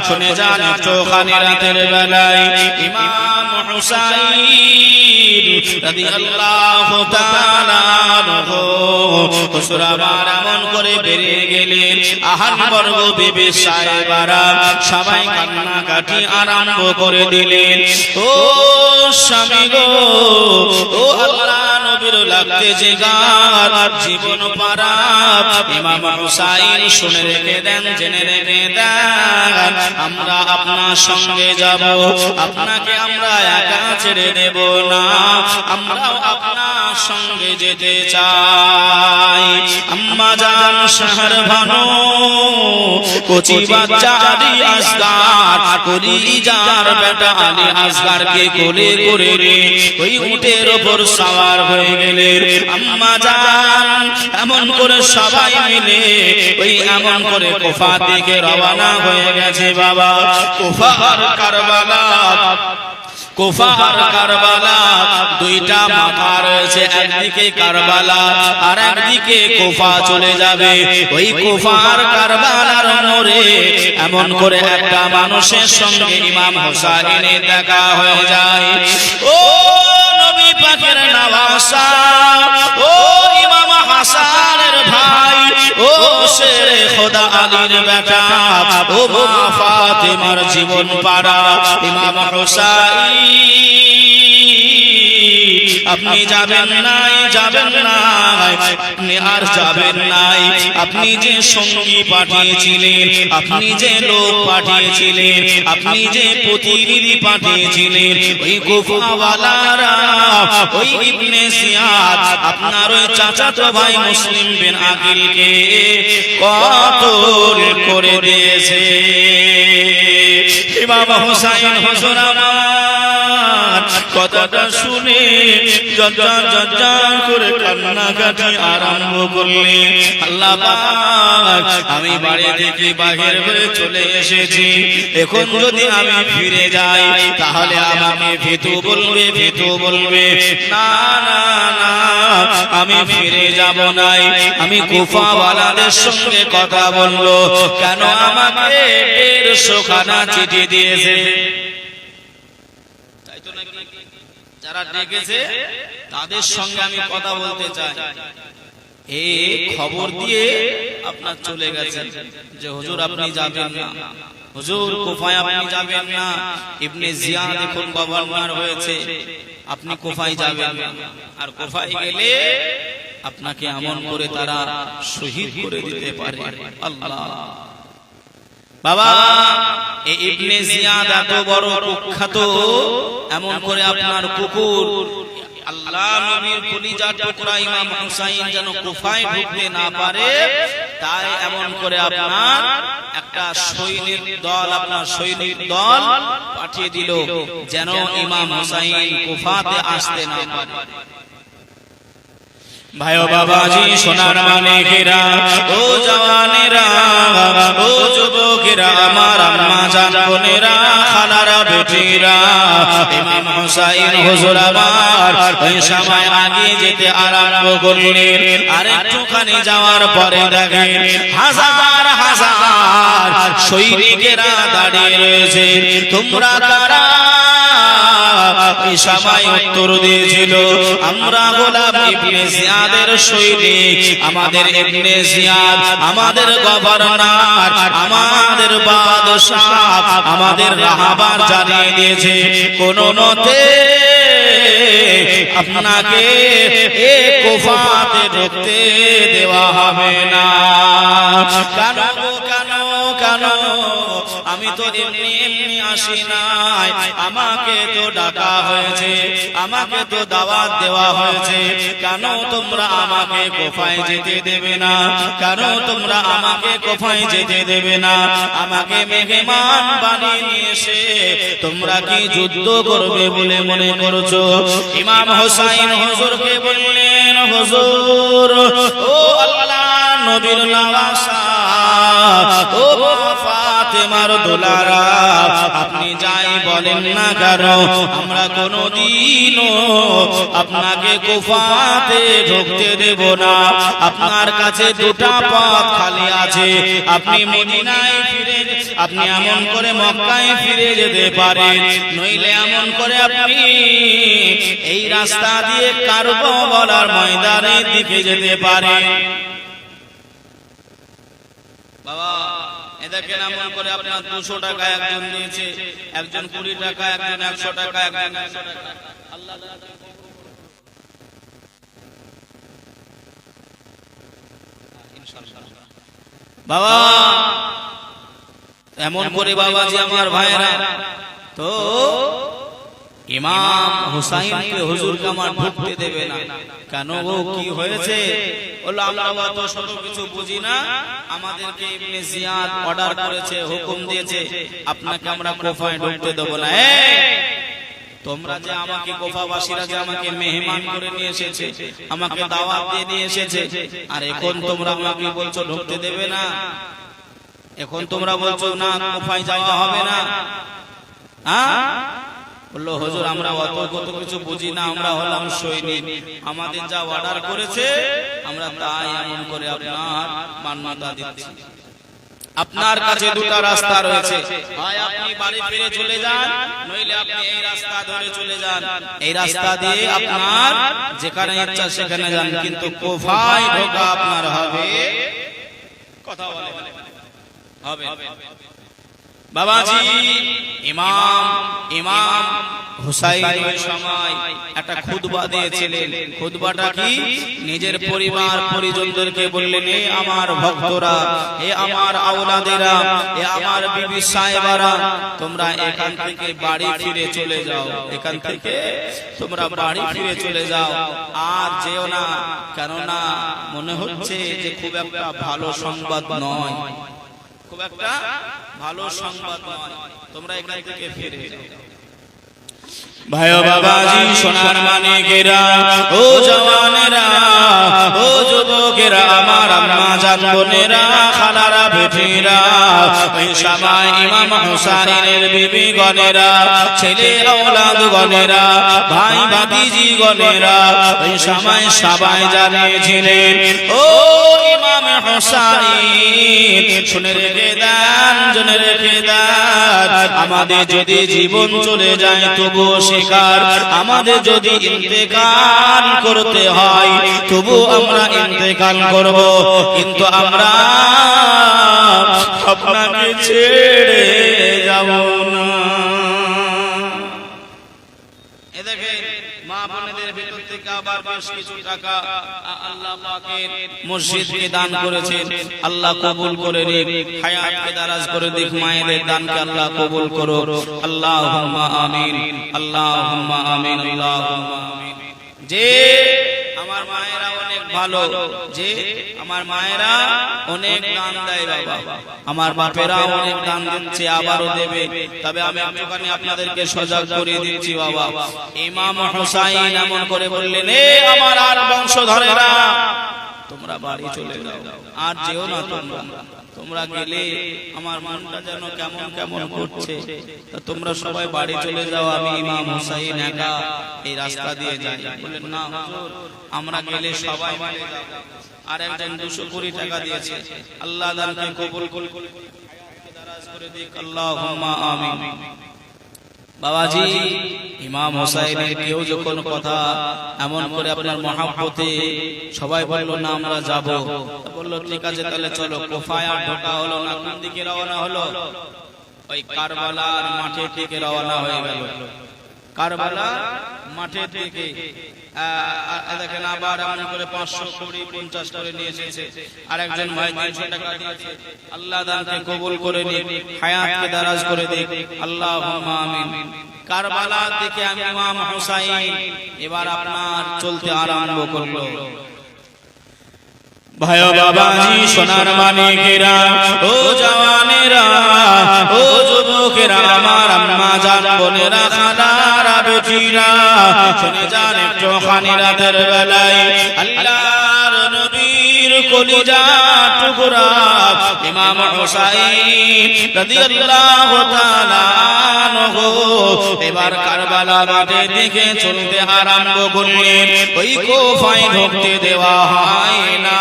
শুনে যান একটুখানি রাতের বেলায় ইমাম হুসাইন রাদিয়াল্লাহু তাআলা আনহু হুজুর আমার এমন করে বেরিয়ে গেলেন। আহাল বর্গ বিবি সাহেবারা সবাই কান্নাকাটি আরম্ভ করে দিলেন। ও স্বামী গো, ও আল্লাহ নবীর লাগতে যে গান জীবন পারা ইমাম হুসাইন শুনে রেখে দেন, জেনে রেখে দেন, আমরা আপনার সঙ্গে যাব, আপনাকে আমরা একা ছেড়ে দেব না, আমরাও আপনার সঙ্গে যেতে চাই। আম্মা জান শহর ভানো কচি বাচ্চা আলী আসগার, কলিজার বেটা আলী আসগারকে কোলে করে রে ওই উটের উপর সওয়ার হয়ে গেলেন। আম্মা জান এমন করে সবাই মিলে ওই এমন করে কুফা দিকে রওনা হয়ে গেছে। বাবা কুফার কারবালা, কুফার কারবালা দুইটা মাথা রয়েছে, একদিকে কারবালা আর একদিকে কুফা চলে যাবে। ওই কুফার কারবালার মোড়ে এমন করে একটা মানুষের সঙ্গে ইমাম হুসাইনের দেখা হয়ে যায়। ও নবী পাকের নওয়াসা, ও ইমাম হাসানের ভাই, ও শেরে খোদা আলীর বেটা, ও মা ফাতেমার জীবন পাড়া ইমাম হুসাইন আপনি যাবেন নাই, যাবেন নাই, আপনি আর যাবেন নাই। আপনি যে সঙ্গী পাঠিয়েছিলেন, আপনি যে লোক পাঠিয়েছিলেন, আপনি যে প্রতিনিধি পাঠিয়েছিলেন, ওই কুফাওয়ালারা, ওই ইবনে জিয়াদ আপনার ওই চাচাতো ভাই মুসলিম বিন আকিলকে কতল করে দিয়েছে। ইমাম হুসাইন হুজুর আমার কথাটা শুনে জজ্জার জজ্জার করে কান্নাকাটি আরম্ভ করলেন। আল্লাহ পাক, আমি বাড়ি থেকে বাহির হয়ে চলে এসেছি, এখন যদি আমি ফিরে যাই তাহলে আমাকে ভীতু বলবে, ভীতু বলবে। না না না, আমি ফিরে যাব নাই, আমি কুফাওয়ালাদের সঙ্গে কথা বলবো। কেন আমাকে 150 খানা চিঠি দিয়েছে, যারা ডেকেছে তাদের সঙ্গে আমি কথা বলতে চাই। এই খবর দিয়ে আপনার চলে গেছেন যে হুজুর আপনি যাবেন না, হুজুর কুফায় আপনি যাবেন না, ইবনে জিয়াদ এখন গভর্নর হয়েছে, আপনি কুফায় যাবেন না। আর কুফায় গেলে আপনাকে এমন করে তারা শহীদ করে দিতে পারে। আল্লাহ বাবা, এই ইবনে জিয়াদ এত বড় কুখ্যাত, এমন করে আপনার কুকুর আল্লাহ নবীর কলিজার টুকরা ইমাম হুসাইন যেন কুফায় ঢুকতে না পারে, তাই এমন করে আপনার একটা সৈনিক দল, আপনার সৈনিক দল পাঠিয়ে দিল যেন ইমাম হুসাইন কুফাতে আসতে না পারে। ভাই ও বাবাজি, সোনার মানিকেরা, ও জওয়ানেরা, ও যুবকেরা, আমার আম্মা জান বোনেরা, খালারা বেটিরা, ইমাম হুসাইন হুজুর আমার ওই সময় আগে যেতে আরম্ভ করলেন। আর একটুখানি যাওয়ার পরে দেখেন হাজার হাজার সৈনিকেরা দাঁড়িয়ে রয়েছে। তোমরা কারা? এই সবাই উত্তর দিয়েছিল, আমরা গোলাম ইবনে জিয়াদের সৈনিক, আমাদের ইবনে জিয়াদ আমাদের গভর্নর, আমাদের বাদশাহ, আমাদের রাহবার জানিয়ে দিয়েছে কোন মতে আপনাকে এই কুফাতে ঢুকতে দেওয়া হবে না। কেন কেন কেন? আমি তো এমনি এমনি আসি নাই, আমাকে তো ডাকা হয়েছে, আমাকে তো দাওয়াত দেওয়া হয়েছে। কেন তোমরা আমাকে কুফায় যেতে দেবে না? কেন তোমরা আমাকে কুফায় যেতে দেবে না? আমাকে মেহমান বানিয়ে নিয়ে এসে তোমরা কি যুদ্ধ করবে বলে মনে করছো? ইমাম হুসাইন হুজুরকে বললেন, হুজুর, ও আল্লাহ নবীর নওয়াসা, ও ফাতেমার দুলারা, আপনি যাই বলেন না কেন, আমরা কোনদিনও আপনাকে কুফাতে ঢুকতে দেব না। আপনার কাছে দুটা পথ খালি আছে, আপনি মদিনায় ফিরে, আপনি এমন করে মক্কায় ফিরে যেতে পারেন, নইলে এমন করে আপনি এই রাস্তা দিয়ে কারবালার ময়দানের দিকে যেতে পারেন। বাবা, দেখেন এমন করে আপনার 200 টাকা একজন দিয়েছে, একজন 20 টাকা, একজন 100 টাকা, একজন 100 টাকা। আল্লাহ বাবা, এমন করে বাবাজি আমার ভাইরা, তো ইমাম হুসাইনকে হুজুরকে আমার ঢুকতে দেবে না। কেন গো, কি হয়েছে? বলল আমরা তো সব কিছু বুঝি না, আমাদেরকে ইবনে জিয়াদ অর্ডার করেছে, হুকুম দিয়েছে, আপনাকে আমরা কুফায় ঢুকতে দেব না। তোমরা যে আমাকে, কুফাবাসীরা যে আমাকে মেহমান করে নিয়ে এসেছে, আমাকে দাওয়াত দিয়ে নিয়ে এসেছে, আর এখন তোমরা আমাকে বলছো ঢুকতে দেবে না। এখন তোমরা বলছো না কুফায় যাওয়া হবে না। হ্যাঁ, বললো হুজুর আমরা অত কত কিছু বুঝি না, আমরা হলাম সৈনিক, আমাদের যা অর্ডার করেছে আমরা তাই এমন করে আপনার মান্যতা দিচ্ছি। আপনার কাছে দুটো রাস্তা রয়েছে, হয় আপনি বাড়ি ফিরে চলে যান, নইলে আপনি এই রাস্তা ধরে চলে যান। এই রাস্তা দিয়ে আপনার যেখানে ইচ্ছা সেখানে যান, কিন্তু কুফায় ঢোকা আপনার হবে। কথা বলে হবে। বাবাজি ইমাম হুসাইন ওই সময় একটা খুতবা দিয়েছিলেন। খুতবাটা কি? নিজের পরিবার পরিজনদেরকে বললেন, এ আমার ভক্তরা, এ আমার আওলাদেরা, এ আমার বিবি সাহেবারা, তোমরা এখান থেকে বাড়ি ফিরে চলে যাও। এখান থেকে তোমরা বাড়ি ফিরে চলে যাও, আর যেও না, কেননা মনে হচ্ছে যে খুব একটা ভালো সংবাদ নয়, খুব একটা ভালো সংবাদ নয়, তোমরা এখান থেকে ফিরে যাও। ভাই বাবাজি, সোনার মানিকেরা, ও জওয়ানেরা, ও যুবকেরা, আমার আম্মা জান বোনেরা, খালারা বেটিরা, ওই সময় ইমাম হুসাইনের বিবি গণেরা, ছেলে আওলাদ গণেরা, ভাই ভাতিজি গণেরা, ওই সময় সবাই জানিয়েছিলেন, ও ইমাম হুসাইন, শুনে রেখে দেন, জেনে রেখে দেন, আমাদের যদি জীবন চলে যায় তবু শিকার, আমাদের যদি ইন্তেকাল করতে হয় তবু আমরা ইন্তেকাল করব, কিন্তু আমরা আপনাকে ছেড়ে যাব না। এ দেখেন, মা বোনেদের ভিতর থেকে আবার বেশ কিছু টাকা আল্লাহ পাকের মসজিদকে দান করেছেন, আল্লাহ কবুল করে নিক, হায়াতকে দারাজ করে দিক, মায়েদের দানকে আল্লাহ কবুল করো, আল্লাহুম্মা আমিন, আল্লাহুম্মা আমিন, আল্লাহুম্মা আমিন। যে আমার মায়েরা অনেক ভালো, যে আমার মায়েরা অনেক দান দেয় বাবা, আমার বাপেরা অনেক দান দিচ্ছে, আবারও দেবে, তবে আমি একটুখানি আপনাদেরকে সজাগ করে দিচ্ছি বাবা। ইমাম হুসাইন এমন করে বললেন, এ আমার আর বংশধরেরা, তোমরা বাড়ি চলে যাও, আর যেও না, তোমরা গেলে আমার মনটা যেন কেমন কেমন করছে, তোমরা সবাই বাড়ি চলে যাও, আমি ইমাম হুসাইন একা এই রাস্তা দিয়ে যাই। বললেন, না হুজুর, আমরা গেলে সবাই মিলে যাব। আর একজন 220 টাকা দিয়েছে, আল্লাহ দানকে কবুল করে দিক, আল্লাহুম্মা আমিন। বাবাজি, ইমাম হুসাইনের কেউ যখন কথা এমন করে আপনার মহাব্বতে সবাই বলল, না আমরা যাব, বলল ঠিক আছে তাহলে চলো। কুফায় ঢোকা হলো না, কোন দিকে রওনা হলো? ওই কারবালার মাঠের দিকে রওনা হয়ে গেল। কারবালা মাঠের দিকে দেখেন, আবার এমন করে 500, 20, 50 করে নিয়ে এসেছে। আর একজন ভাই 300 টাকা দিয়েছে, আল্লাহ দানকে কবুল করে নিক, হায়াতকে দারাজ করে দিক, আল্লাহুম্মা আমিন। কারবালা থেকে ইমাম হুসাইন এবার আপনার চলতে আরম্ভ করলো। ভাই বাবাজি, সোনার মানিকেরা, ও জওয়ানেরা, ও যুবকেরা, আমার আম্মা জান বোনেরা, খালারা বেটিরা, শুনে যান একটুখানি রাতের বেলায় আল্লাহর নবীর কলিজা টুকরা ইমাম হুসাইন রাদিয়াল্লাহু তাআলা আনহু এবার কারবালা মাঠে দিকে চলতে আরম্ভ করলেন। ওই কুফায় ঢুকতে দেওয়া হয় না,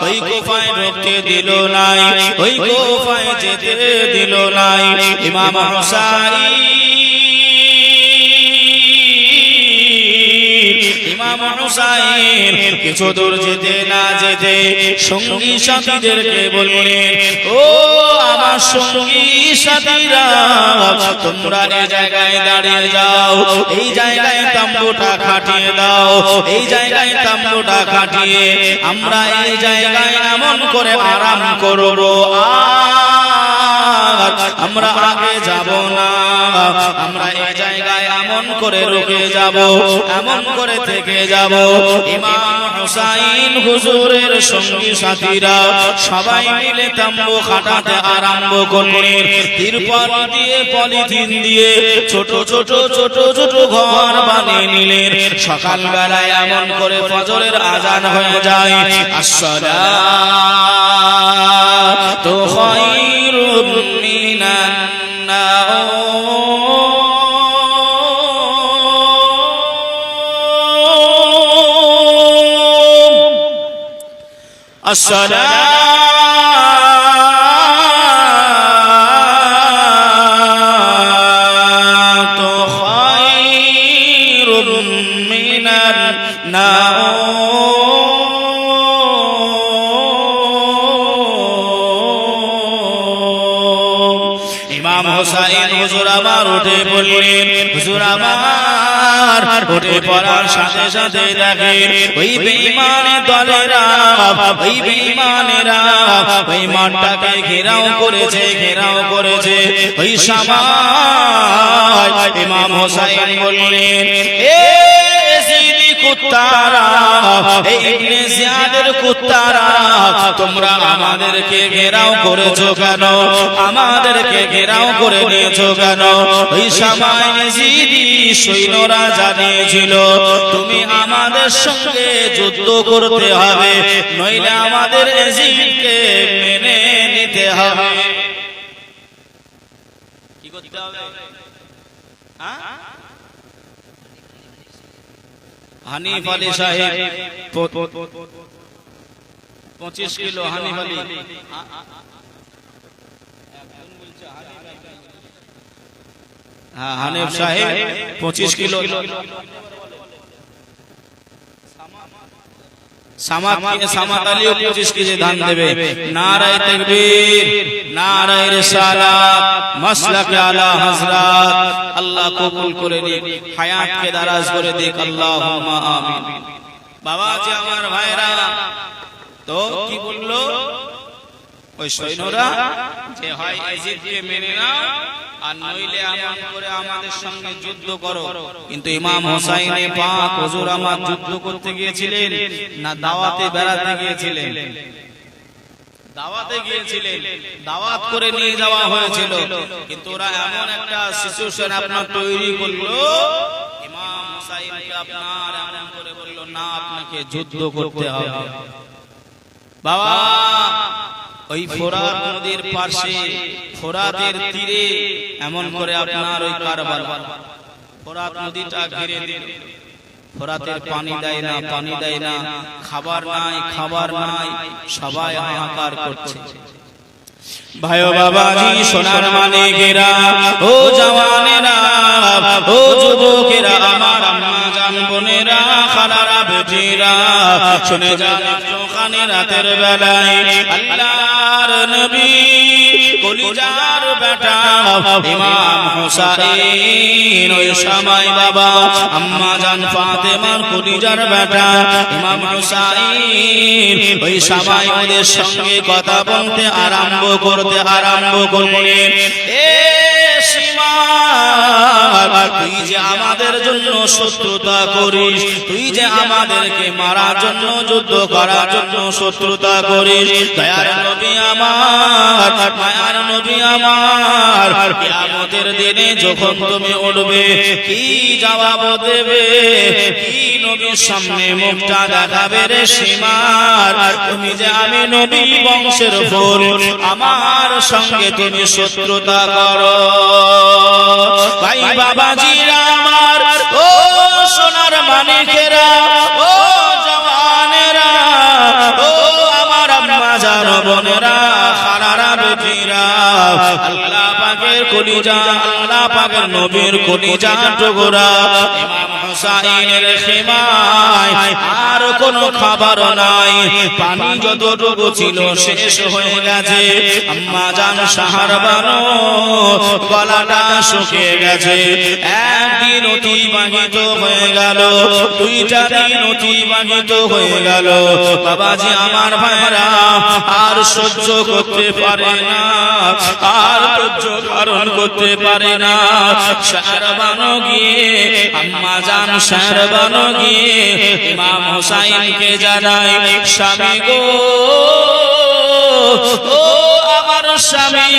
ওই কুফায় ঢুকতে দিল নাই, ওই কুফায় যেতে দিল নাই। ইমাম হুসাইন কিছু দূর যেতে না যেতে সঙ্গী সাথীদেরকে বললেন, ও আমার সঙ্গী সাথীরা, তোমরা এই জায়গায় দাঁড়িয়ে যাও, এই জায়গায় তাম্বুটা খাটিয়ে দাও, এই জায়গায় তাম্বুটা খাটিয়ে আমরা এই জায়গায় এমন করে আরাম করব, আর আমরা আগে যাব না, আমরা এই জায়গায় এমন করে রুকে যাব, এমন করে থেকে যাব। ইমাম হুসাইন হুজুরের সঙ্গী সাথীরা সবাই মিলে তাম্বু খাটাতে আরম্ভ করলেন। তিরপল দিয়ে, পলিথিন দিয়ে ছোট ছোট ছোট ছোট ঘর বানিয়ে নিলেন। সকাল বেলায় এমন করে ফজরের আজান হয়ে যায়, আসসালাতু খায়রুম মিনান নাওম, আসসালাতু খায়রুম মিনান নাওম। উঠে পড়লেন। হুজুর আমার উঠে পড়ার সাথে সাথে দেখেন ওই বেঈমানের দলেরা, ওই বেঈমানেরা ওই মাঠটাকে ঘেরাও করেছে। ওই সময় ইমাম হোসেন বললেন, এ ইয়াজিদি কুত্তারা, এই ইবনে জিয়াদের কুত্তারা, তোমরা আমাদেরকে ঘেরাও করেছো কেন? আমাদেরকে ঘেরাও করে নিয়েছো কেন? ওই সময় ইয়াজিদি সৈন্যরা জানিয়েছিল তুমি আমাদের সঙ্গে যুদ্ধ করতে হবে, নইলে আমাদের ইয়াজিদকে মেনে নিতে হবে। কি করতে হবে? হানিফ আলী সাহেব 25 কিলো হানিফ আলী, হ্যাঁ হানিফ সাহেব 25 কিলো সামাত আলীও 25 কেজি ধান দেবে। নারায়ে তাকবীর, নারায়ে রিসালাত, মাসলাকে আলা হযরত। আল্লাহ কবুল করে নিক, হায়াতকে দারাজ করে দিক, আল্লাহুম্মা আমিন। বাবাজি আমার ভাইরা, তো কি বললো ওই সৈন্যরা যে হয় ইয়াজিদকে মেনে নাও আর নইলে এমন করে আমাদের সঙ্গে যুদ্ধ করো। কিন্তু ইমাম হোসেন পাক হুজুর আমার যুদ্ধ করতে গিয়েছিলেন না দাওয়াতে বেড়াতে গিয়েছিলেন? দাওয়াতে গিয়েছিলেন, দাওয়াত করে নিয়ে যাওয়া হয়েছিল। কিন্তু ওরা এমন একটা সিচুয়েশন আপনার তৈরি করলো, ইমাম হোসেনকে আপনার এমন করে বলল না আপনাকে যুদ্ধ করতে হবে। বাবা ওই ফোরাত নদীর পাশে, ফোরাতের তীরে এমন করে আপনার ওই কারবালা, ফোরাত নদীটা ঘিরে দিল। ফোরাতের পানি দেয় না, খাবার নাই, সবাই হাহাকার করছে। ভাই বাবাজি সোনার মানিকেরা, ও জওয়ানেরা, ও যুবকেরা, আমার আম্মা জান বোনেরা, খালারা বেটিরা, শুনে যান ওখানে রাতের বেলায় আল্লাহর নবী কলিজার বেটা ইমাম হোসেন, ওই সময় বাবা আম্মা জান ফাতেমার কলিজার বেটা ইমাম হোসেন ওই সময় ওদের সঙ্গে কথা বলতে আরম্ভ করলেন। এ তুই যে আমাদের জন্য শত্রুতা করিস, তুই যে আমাদেরকে মারার জন্য যুদ্ধ করার জন্য শত্রুতা করিস, দয়ার নবী আমার, মায়ার নবী আমার, কিয়ামতের দিনে যখন তুমি উঠবে কি জবাব দেবে? কি নবীর সামনে মুখটা দেখাবে রে সীমার? তুমি যে আমি নবী বংশের ফুল, আমার সঙ্গে তুমি শত্রুতা করো। ভাই বাবাজিরা আমার, ও সোনার মানিকেরা, ও জওয়ানেরা, ও আমার আম্মা জান বোনেরা, খালারা বেটিরা, আল্লাহ পাকের কলিজা, আল্লাহ পাকের নবীর কলিজা টুকরা ইমাম হোসেনের খেমায় আর কোনো খাবার নাই, পানি যতটুকু ছিল শেষ হয়ে গেছে। আম্মা জান সাহার বানো গলাটা শুকিয়ে গেছে। একদিন অতিবাহিত হয়ে গেল, দুইটা দিন অতিবাহিত হয়ে গেল। বাবাজি আমার ভাইরা আর সহ্য করতে পারে না, আর সহ্য ধারণ করতে পারে না। শাহরবানো গিয়ে আম্মা জান শাহরবানো গিয়ে ইমাম হোসেনকে জানায়, স্বামী গো, ও আমার স্বামী,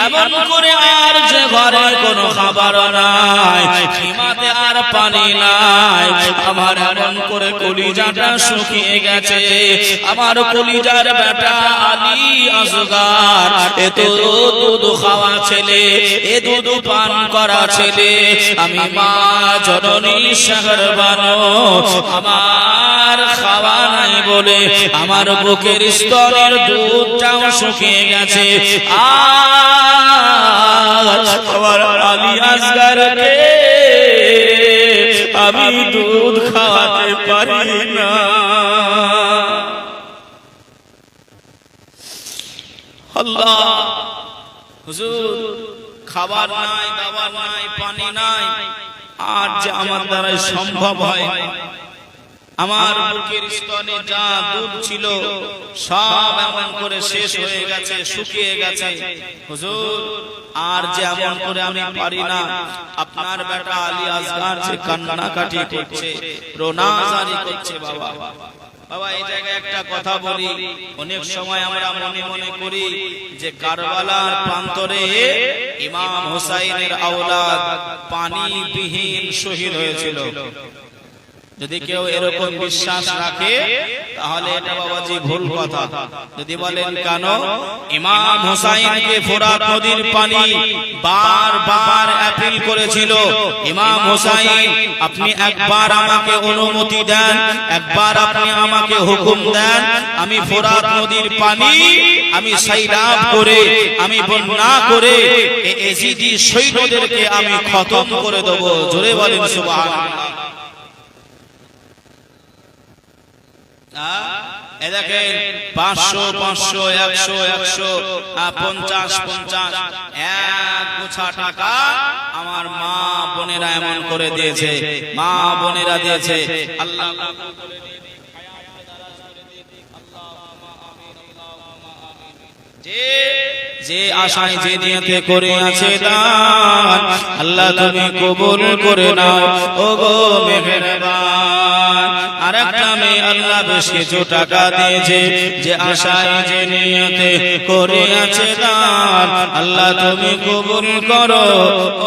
এমন করে আর যে ঘরে কোনো খাবার নাই, খিমাতে আর পানি নাই, আমার এমন করে কলিজাটা শুকিয়ে গেছে। আমার কলিজার বেটা আলী আসগার, এ তো দুধ খাওয়া ছেলে, এ দুধ পান করা ছেলে, আমি মা জননী শাহরবানো, আমার খাওয়া নাই বলে আমার বুকের স্তরের দুধটাও শুকিয়ে গেছে। আমার আলী আসগারকে আমি দুধ খাওয়াতে পারি না। আল্লাহ হুজুর খাবার নাই, দাবার নাই, পানি নাই, আর যে আমার দ্বারা সম্ভব হয়, আমার বুকের স্তনে যা দুধ ছিল সব এমন করে শেষ হয়ে গেছে, শুকিয়ে গেছে হুজুর, আর যে এমন করে আমি পারি না। আপনার বেটা আলী আসগার যে কান্নাকাটি করছে, রোনাজারি করছে। বাবা বাবা, এই জায়গায় একটা কথা বলি, অনেক সময় আমরা মনে মনে করি যে কারবালার প্রান্তরে ইমাম হুসাইনের আওলাদ পানিবিহীন শহীদ হয়েছিল। যদি কেউ এরকম বিশ্বাস রাখে তাহলে এটা বাবাজি ভুল কথা। যদি বলেন কেন, ইমাম হুসাইনকে ফোরাত নদীর পানি বারবার অ্যাপিল করেছিল, ইমাম হুসাইন আপনি একবার আমাকে অনুমতি দেন, একবার আপনি আমাকে হুকুম দেন, আমি ফোরাত নদীর পানি আমি সাইলাব করে, আমি বন্যা করে এজিদি সৈন্যদেরকে আমি খতম করে দেব। জোরে বলেন সুবহানাল্লাহ। দেখেন 500 500 100 100 50 50 এক গোছা টাকা আমার মা বোনেরা এমন করে দিয়েছে, মা বোনেরা দিয়েছে। আল্লাহ যে আশায় যে নিয়তে করে আছে দান, আল্লাহ তুমি কবুল করে নাও ও গো মেহেরবান। আরেকটা মেয়ে আল্লাহ বেশ কিছু টাকা দিয়েছে, যে আশায় যে নিয়তে করে আছে দান, আল্লাহ তুমি কবুল করো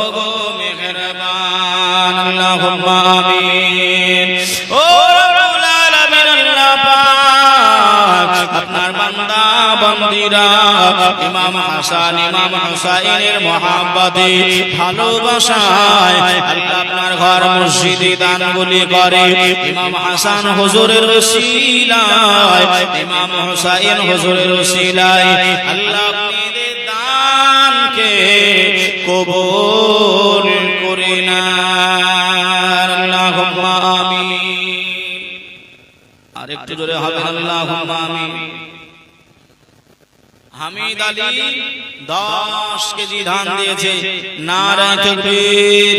ও গো মেহেরবান। আল্লাহুম্মা আমিন। ও রব্বুল আলামিন, আল্লাহ পাক আপনার বান্দা বান্দীরা ইমাম হাসান ইমাম হুসাইনের মহব্বতে ভালোবাসায় আল্লাহ আপনার ঘর মসজিদে দানগুলি করে, ইমাম হাসান হুজুরের ওসিলায়, ইমাম হুসাইন হুজুরের ওসিলায় আল্লাহ আপনাদের দানকে কবুল করে নেন। আল্লাহুম্মা আমিন। আরেকটু জোরে হবে আল্লাহুম্মা আমিন। হামিদ আলী 10 কেজি ধান দিয়েছে। নারায়ে তাকবীর,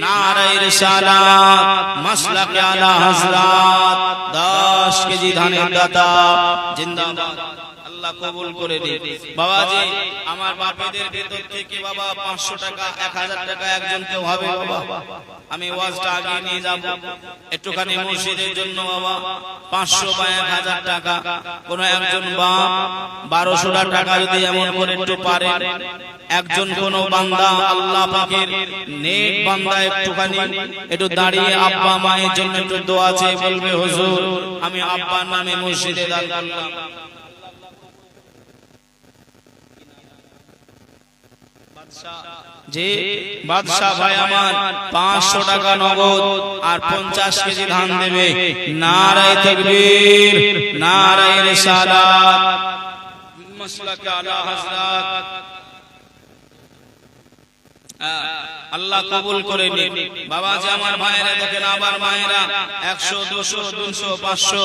নারায়ে রিসালাত, মাসলাকে আলা হযরত। 10 কেজি ধানের দাতা জিন্দাবাদ। আল্লাহ কবুল করে দিন। বাবাজি, আমার বাপেদের ভেতর থেকে বাবা 500 টাকা 1000 টাকা একজনকে হবে বাবা, আমি ওয়াজটা আগে নিয়ে যাব একটুখানি মসজিদের জন্য বাবা। 500 বা 1000 টাকা কোন একজন বাপ 1200 টাকা যদি এমন করে একটু পারে, একজন কোন বান্দা আল্লাহ পাকের নেক বান্দা একটুখানি একটু দাঁড়িয়ে আব্বা মায়ের জন্য একটু দোয়া চেয়ে বলবে, হুজুর আমি আব্বার নামে মসজিদে দান করলাম। যে বাদশা ভাই আমার 500 টাকা নগদ আর 50 কেজি ধান দেবে। নারায়ে তাকবীর, নারায়ে রিসালাত, মাসলাকে আলা হযরত। আল্লাহ কবুল করে নিন। বাবা যে আমার ভাইরা দেখেন, আবার মায়েরা 100 200 300 500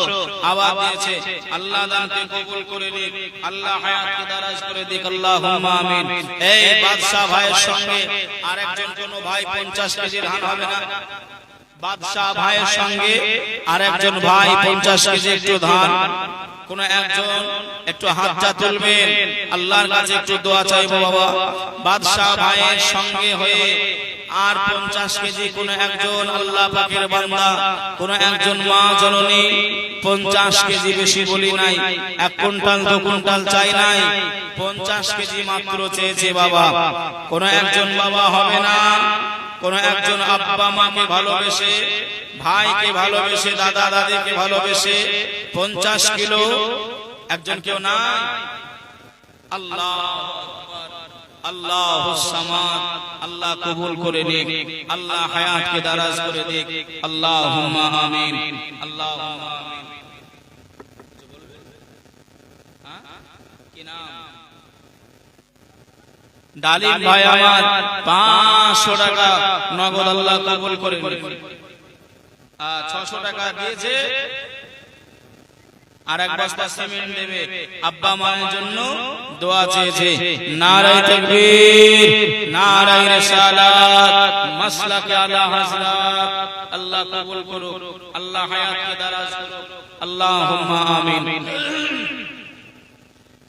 আবার দিয়েছে। আল্লাহ দানকে কবুল করে নিন, আল্লাহ হায়াতকে দারাজ করে দিক। আল্লাহুম্মা আমিন। এই বাদশা ভাইয়ের সঙ্গে আরেকজন কোন ভাই 50 কেজি ধান হবে না? বাদশা ভাইয়ের সঙ্গে আরেকজন ভাই 50 কেজি একটু ধান, কোন একজন একটু হাতটা তুলবেন, আল্লাহর কাছে একটু দোয়া চাইবো বাবা। বাদশা ভাইয়ের সঙ্গে হয়ে আর 50 কেজি কোন একজন আল্লাহ পাকের বান্দা, কোন একজন মা জননী 50 কেজি, বেশি বলি নাই, 1 কুইন্টাল 2 কুইন্টাল চাই নাই, 50 কেজি মাত্র চেয়েছে বাবা। কোন একজন বাবা হবে না, কোন একজন আব্বা মাকে ভালোবেসে, ভাইকে ভালোবেসে, দাদা দাদিকে ভালোবেসে 50 কিলো একজন কেউ না? আল্লাহু আকবার, আল্লাহুস সামাদ। আল্লাহ কবুল করে নিক, আল্লাহ হায়াতকে দারাজ করে দিক। আল্লাহুম্মা আমিন, আল্লাহুম্মা আমিন। কি নাম? ডালিম ভাই আমার 500 টাকা নগদ আল্লাহ কবুল করে নিক। 600 টাকা দিয়েছে আর এক বস্তা সিমেন্ট দেবে। আব্বা মায়ের জন্য দোয়া চেয়েছে। নারায়ে তাকবীর, নারায়ে রিসালাত, মাসলাকে আলা হযরত। আল্লাহ কবুল করুক, আল্লাহ হায়াতকে দারাজ করুক, আল্লাহুম্মা আমিন।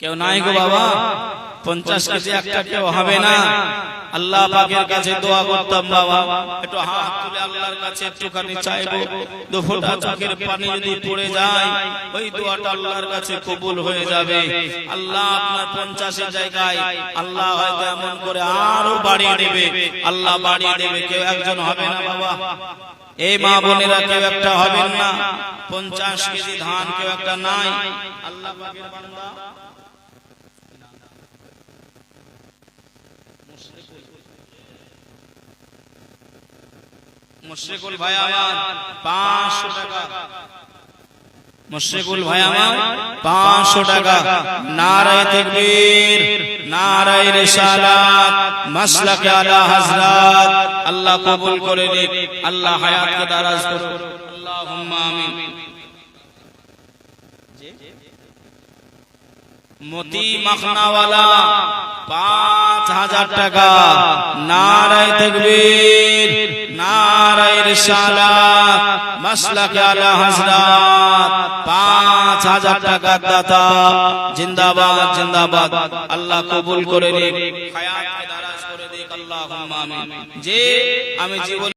কেউ নাই গো বাবা, 50 কেজি একটা কেউ হবে না। আল্লাহ পাকের কাছে দোয়া করতাম বাবা, একটু হাত তুলে আল্লাহর কাছে একটুখানি চাইবো, দু ফোঁটা চোখের পানি যদি পড়ে যায়, ওই দোয়াটা আল্লাহর কাছে কবুল হয়ে যাবে। আল্লাহ আপনার 50 এর জায়গায় আল্লাহ হয়তো এমন করে আরো বাড়িয়ে দেবে, আল্লাহ বাড়িয়ে দেবে। কেউ একজন হবে না বাবা, এই মা বোনেরা কেউ একটা হবেন না। 50 কেজি ধান কেউ একটা নাই। আল্লাহ পাকের বান্দা মুশরিকুল ভাই আমার 500 টাকা, মুশরিকুল ভাই আমার 500 টাকা। নারায়ে তাকবীর, নারায়ে রিসালাত, মাসলাকে আলা হযরত। আল্লাহ কবুল করে নিক, আল্লাহ হায়াতকে দারাজ করুক, আল্লাহুম্মা আমিন। মতি মাখনাওয়ালা 5000 টাকা। নারায়ে তাকবীর, নারায়ে রিসালাত, মাসলাকে আলা হযরত। 5000 টাকা দাতা, জিন্দাবাদ জিন্দাবাদ। আল্লাহ কবুল করে নিক, হায়াতকে দারাজ করে দিক, আল্লাহুম্মা আমিন। যে আমি জীবন